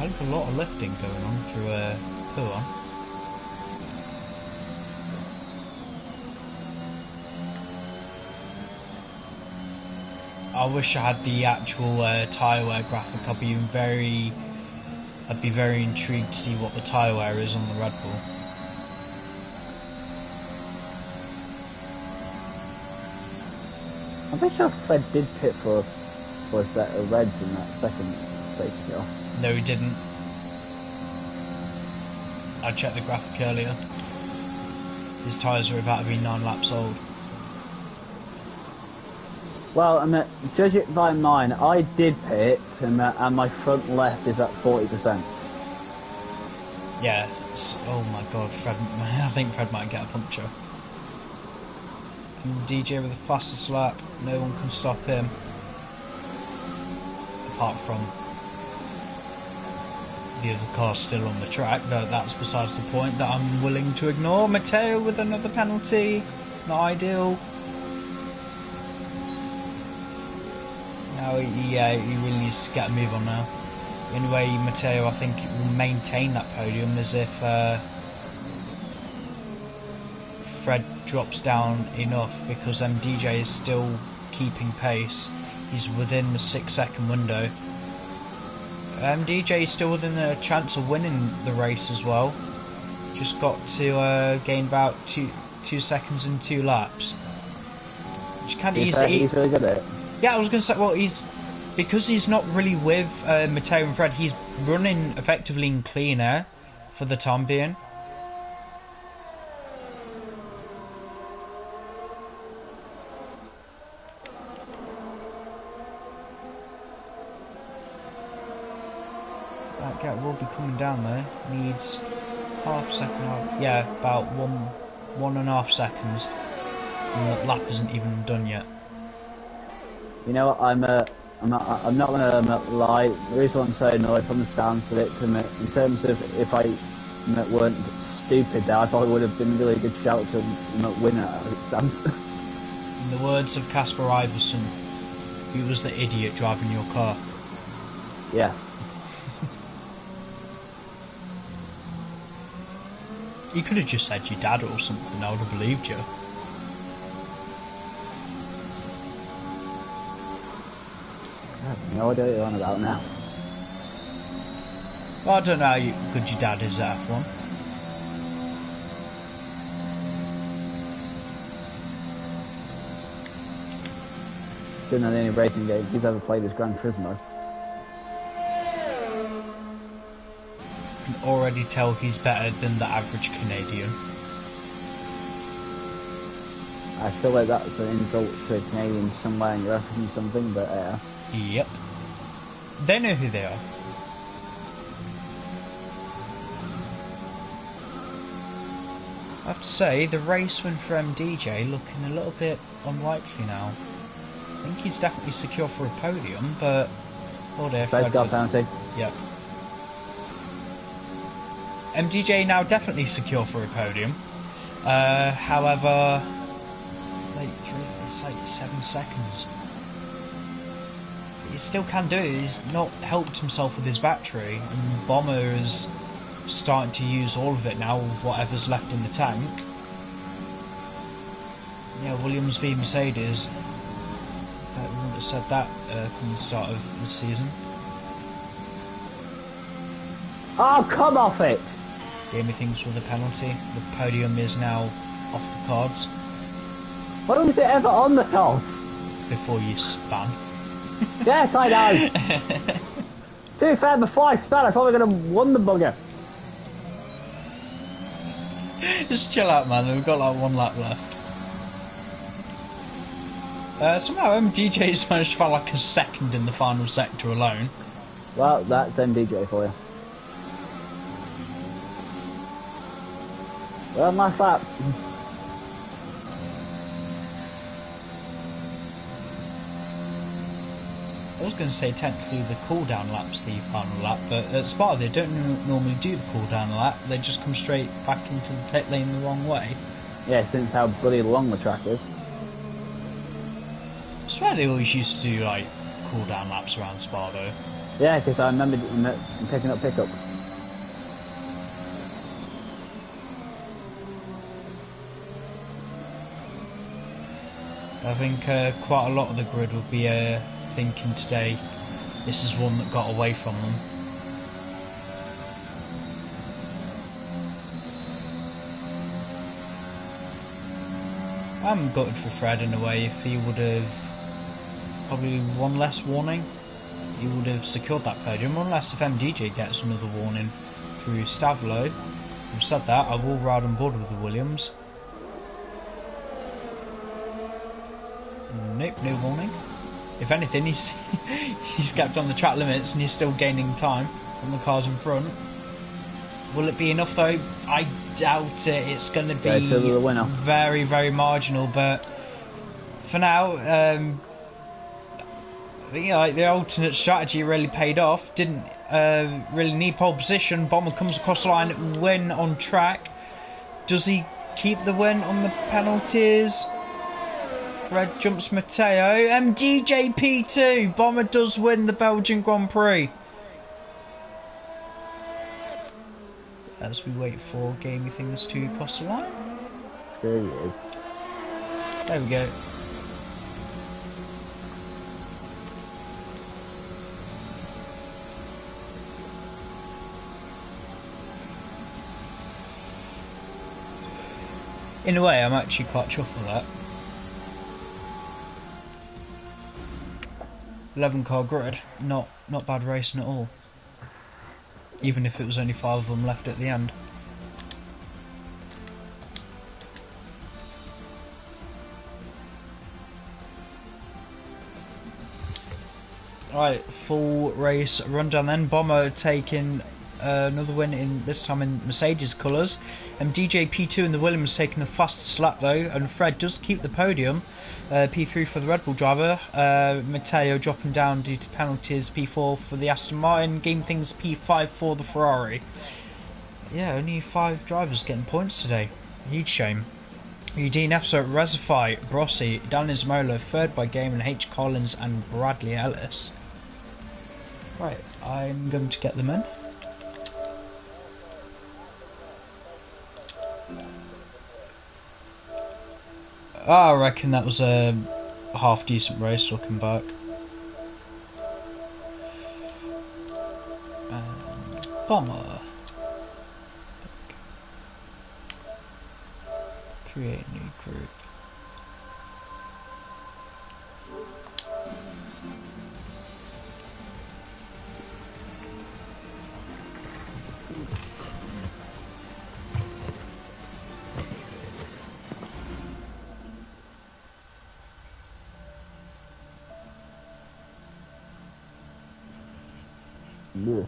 hell of a lot of lifting going on through Puan. I wish I had the actual tyre wear graphic. I'd be very intrigued to see what the tyre wear is on the Red Bull. I'm pretty sure Fred did pit for a set of reds in that second safety car. No, he didn't. I checked the graphic earlier. His tyres are about to be 9 laps old. Well, judge it by mine. I did pit, and my front left is at 40%. Yeah. Oh my God, Fred. I think Fred might get a puncture. And DJ with the fastest lap. No one can stop him. Apart from the other car still on the track, but that's besides the point that I'm willing to ignore. Matteo with another penalty. Not ideal. Now he really needs to get a move on now. The only way Matteo, I think, will maintain that podium is if Fred drops down enough, because DJ is still keeping pace. He's within the 6-second window. DJ is still within a chance of winning the race as well. Just got to gain about 2 seconds in 2 laps. Which can He's really good at it. Yeah, I was going to say, well, because he's not really with Matteo and Fred, he's running effectively in clean air for the time being. That gap will be coming down there. Needs half a second. Yeah, about 1.5 seconds. And the lap isn't even done yet. You know what? I'm not gonna lie. The reason I'm so annoyed from the sounds of it, in terms of if I weren't stupid, there I probably would have been a really good shout to win it as it stands. In the words of Casper Iverson, who was the idiot driving your car? Yes. You could have just said your dad or something. I would have believed you. I have no idea what you're on about now. Well, I don't know how good your dad is at F1. Didn't know any racing games he's ever played as Gran Turismo. You can already tell he's better than the average Canadian. I feel like that's an insult to a Canadian somewhere and you're referencing something, but Yep. They know who they are. I have to say, the race win for MDJ looking a little bit unlikely now. I think he's definitely secure for a podium, but... Oh dear, Fred's got a penalty. Yep. MDJ now definitely secure for a podium. However... It's like 7 seconds. He still can do it. He's not helped himself with his battery, and Bomber is starting to use all of it now with whatever's left in the tank. Yeah, Williams v Mercedes. I wouldn't have said that from the start of the season. Oh, come off it! Gave me things with a penalty. The podium is now off the cards. When was it ever on the cards? Before you span. Yes, I know. To be fair, before I spun, I probably could have won the bugger. Just chill out, man. We've got like 1 lap left. Somehow MDJ's managed to find like a second in the final sector alone. Well, that's MDJ for you. Well, nice lap. I was going to say technically the cooldown lap's the final lap, but at Spa they don't normally do the cooldown lap. They just come straight back into the pit lane the wrong way. Yeah, since how bloody long the track is. I swear they always used to do like cooldown laps around Spa though. Yeah, because I remember picking up pickups. I think quite a lot of the grid will be thinking today this is one that got away from them. I'm gutted for Fred in a way. If he would have probably one less warning, he would have secured that podium, unless if MDJ gets another warning through Stavlo. I've said that, I will ride on board with the Williams. Nope, no warning. If anything, he's he's kept on the track limits and he's still gaining time on the cars in front. Will it be enough though? I doubt it. It's going to be very, very marginal. But for now, I think like the alternate strategy really paid off. Didn't really need pole position. Bomber comes across the line, win on track. Does he keep the win on the penalties? Red jumps Matteo. MDJ P2. Bomber does win the Belgian Grand Prix. As we wait for gamey things to cross the line. Screw you. There we go. In a way, I'm actually quite chuffed with that. 11 car grid, not bad racing at all. Even if it was only 5 of them left at the end. Right, full race rundown then. Bomber taking another win, in this time in Mercedes colours. DJ P2 in the Williams taking the fastest lap though, and Fred does keep the podium. P3 for the Red Bull driver. Matteo dropping down due to penalties. P4 for the Aston Martin. Game things P5 for the Ferrari. Yeah, only 5 drivers getting points today. Huge shame. DNF, so Resify, Brossi, Dan Ismola, third by Game, and H. Collins and Bradley Ellis. Right, I'm going to get them in. I reckon that was a half decent race looking back. And Bomber. Create new group. Yeah.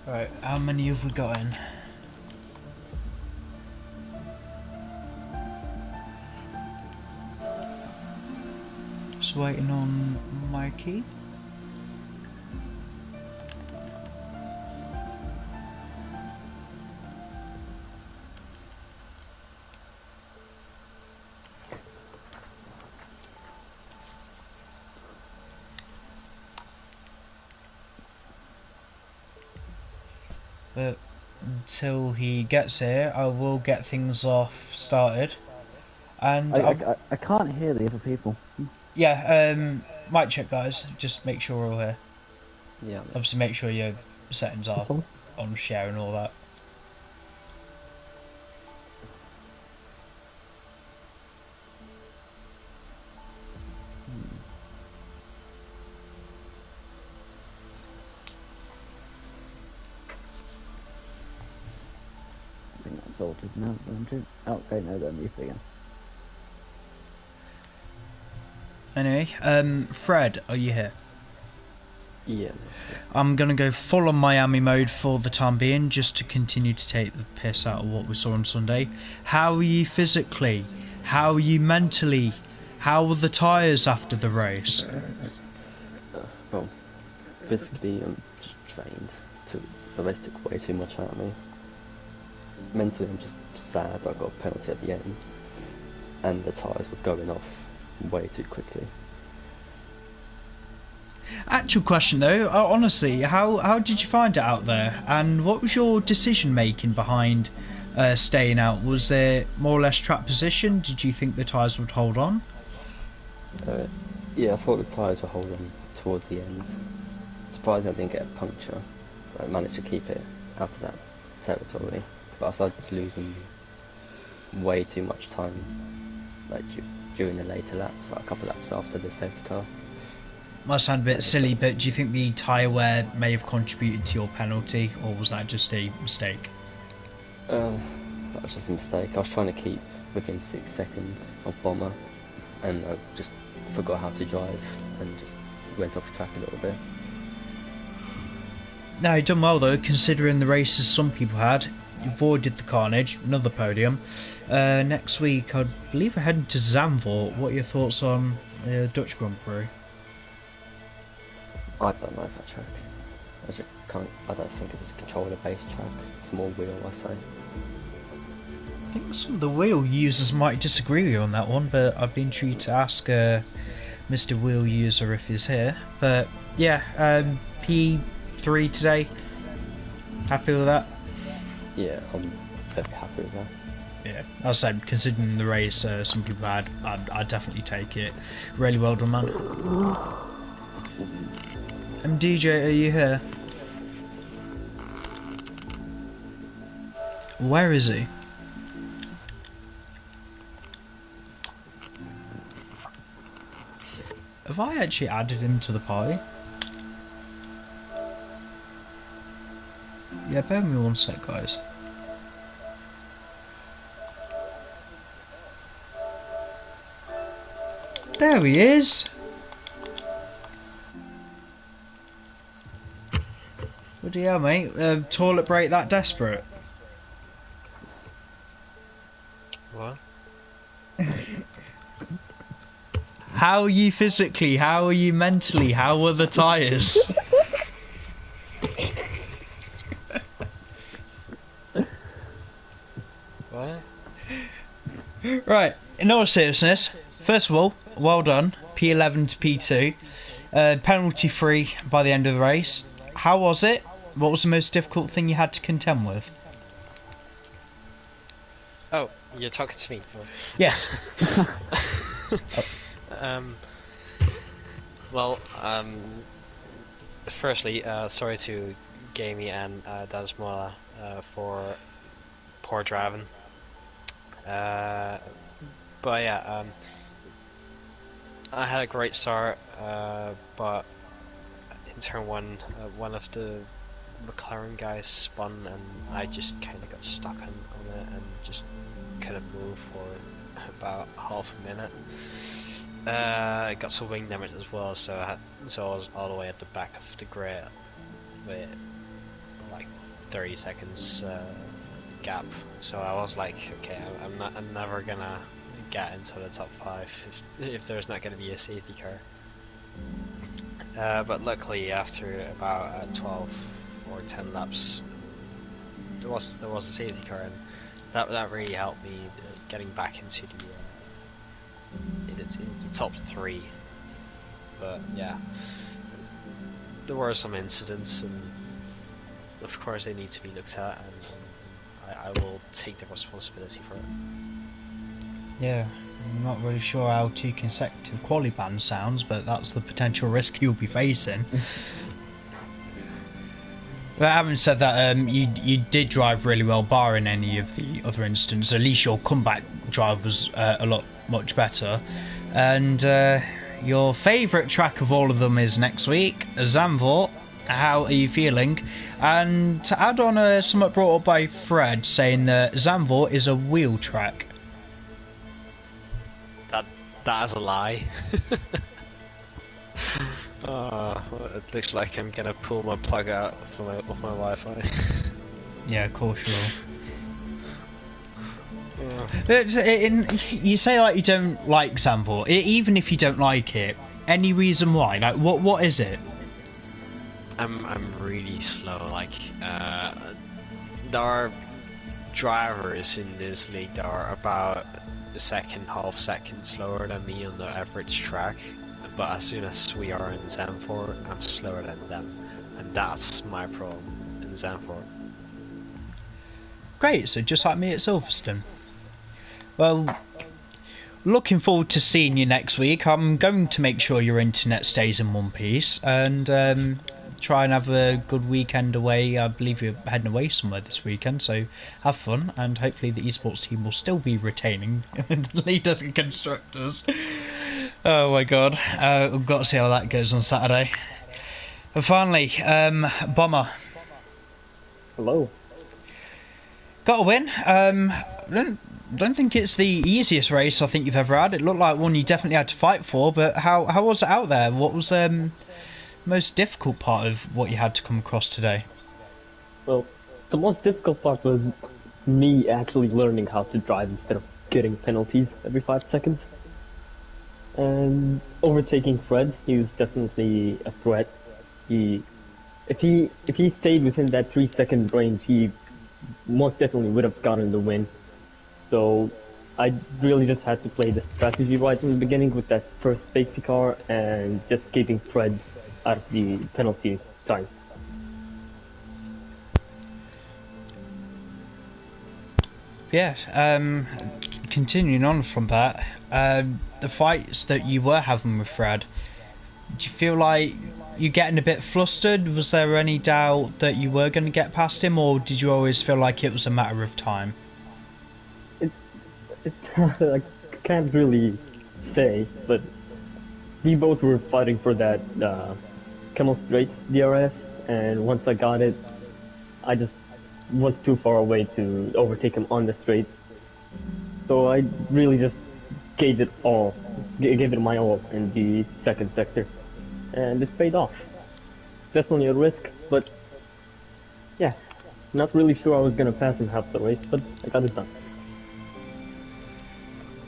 Right, how many have we got in? Just waiting on Mikey. But until he gets here, I will get things off started. And I can't hear the other people. Yeah, mic check, guys. Just make sure we're all here. Yeah. Obviously, make sure your settings are on share and all that. I think that's sorted now, isn't it? Oh, okay, no, they're muted again. Anyway, Fred, are you here? Yeah. I'm going to go full on Miami mode for the time being, just to continue to take the piss out of what we saw on Sunday. How are you physically? How are you mentally? How were the tyres after the race? Well, physically I'm just drained. The race took way too much out of me. mentally I'm just sad I got a penalty at the end, and the tyres were going off way too quickly. Actual question though, honestly, how did you find it out there, and what was your decision making behind staying out? Was there more or less track position? Did you think the tyres would hold on? Yeah, I thought the tyres were holding towards the end. Surprised I didn't get a puncture. I managed to keep it out of that territory, but I started losing way too much time, like during the later laps, like a couple laps after the safety car. Might sound a bit silly, but do you think the tyre wear may have contributed to your penalty, or was that just a mistake? That was just a mistake. I was trying to keep within 6 seconds of Bomber, and I just forgot how to drive and just went off track a little bit. No, you've done well though, considering the races some people had. You avoided the carnage, another podium. Next week, I believe we're heading to Zandvoort. What are your thoughts on Dutch Grand Prix? I don't like that track. I just can't. I don't think it's a controller-based track. It's more wheel, I say. I think some of the wheel users might disagree with you on that one, but I've been treated to ask Mr. Wheel User if he's here. But yeah, P3 today. Happy with that? Yeah, I'm very happy with that. Yeah, I was saying, considering the race some people had, I'd definitely take it. Really well done, man. DJ, are you here? Where is he? Have I actually added him to the party? Yeah, bear with me one sec, guys. There he is! Bloody hell, mate. Toilet break that desperate? What? How are you physically? How are you mentally? How are the tyres? What? Right, in all seriousness, first of all, well done. P11 to P2. Penalty free by the end of the race. How was it? What was the most difficult thing you had to contend with? Oh, you're talking to me. Yes. Well, firstly, sorry to Gamey and Dasmola for poor driving. But yeah, I had a great start, but in turn one, one of the McLaren guys spun, and I just kind of got stuck on it and just couldn't move for about half a minute. I got some wing damage as well, so I was all the way at the back of the grid with like 30 seconds gap. So I was like, okay, I'm never gonna get into the top 5 if there's not gonna be a safety car. But luckily, after about 12 or 10 laps, there was a safety car, and that really helped me getting back into the top 3. But yeah, there were some incidents, and of course they need to be looked at, and I will take the responsibility for it. Yeah, I'm not really sure how 2 consecutive quali bans sounds, but that's the potential risk you'll be facing. But having said that, you did drive really well, barring any of the other incidents. At least your comeback drive was much better. And your favourite track of all of them is next week, Zandvoort. How are you feeling? And to add on something brought up by Fred, saying that Zandvoort is a wheel track. That is a lie. It looks like I'm gonna pull my plug out of my Wi-Fi. Yeah, of course you will. You say like you don't like Zandvoort. Even if you don't like it, any reason why? Like, what is it? I'm really slow. Like there are drivers in this league that are about a second, half second slower than me on the average track, but as soon as we are in Zandvoort, I'm slower than them, and that's my problem in Zandvoort. Great, so just like me at Silverstone. Well, looking forward to seeing you next week. I'm going to make sure your internet stays in one piece and try and have a good weekend away. I believe you're heading away somewhere this weekend, so have fun, and hopefully the esports team will still be retaining the lead of the constructors. Oh my god, we've got to see how that goes on Saturday. And finally, Bomber. Hello. Got a win. Don't think it's the easiest race I think you've ever had. It looked like one you definitely had to fight for, but how was it out there? What was most difficult part of what you had to come across today? Well, the most difficult part was me actually learning how to drive instead of getting penalties every 5 seconds. And overtaking Fred, he was definitely a threat. If he stayed within that 3-second range, he most definitely would have gotten the win. So I really just had to play the strategy right in the beginning with that first safety car and just keeping Fred out of the penalty time. Yeah, continuing on from that, the fights that you were having with Fred, do you feel like you're getting a bit flustered? Was there any doubt that you were going to get past him, or did you always feel like it was a matter of time? I can't really say, but we both were fighting for that Camel Straight DRS, and once I got it, I just was too far away to overtake him on the straight. So I really just gave it my all in the second sector, and it paid off. Definitely a risk, but yeah, not really sure I was gonna pass him half the race, but I got it done.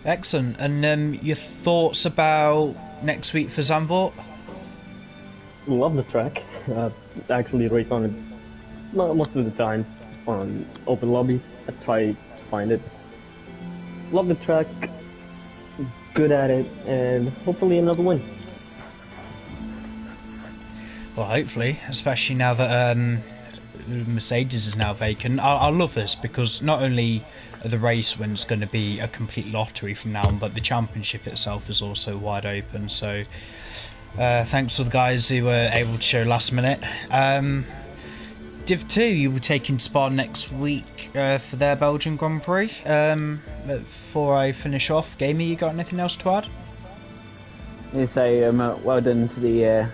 Excellent. And your thoughts about next week for Zandvoort? Love the track. Actually race on it most of the time on open lobbies. I try to find it. Love the track, good at it, and hopefully another win. Well, hopefully, especially now that Mercedes is now vacant. I love this because not only are the race wins going to be a complete lottery from now on, but the championship itself is also wide open. So thanks to the guys who were able to show last minute. Div 2, you will take into Spa next week for their Belgian Grand Prix. Before I finish off, Gamer, you got anything else to add? You say well done to the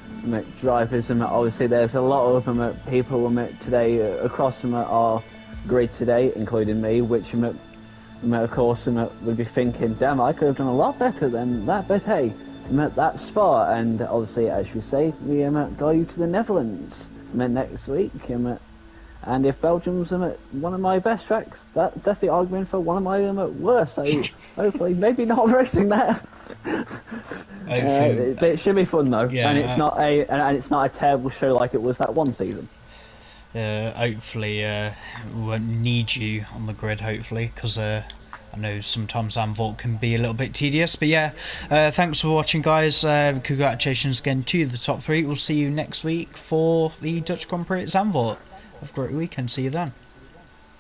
drivers. Obviously, there's a lot of people today across our grid today, including me, which of course would be thinking, damn, I could have done a lot better than that. But hey, that Spa, and obviously, as you say, we go you to the Netherlands next week. And if Belgium's one of my best tracks, that's definitely arguing for one of my worst. So hopefully, maybe not racing there. But it should be fun though, yeah, and it's not a terrible show like it was that one season. Hopefully, we won't need you on the grid. Hopefully, because I know sometimes Zandvoort can be a little bit tedious. But yeah, thanks for watching, guys. Congratulations again to the top 3. We'll see you next week for the Dutch Grand Prix at Zandvoort. Have a great weekend. See you then.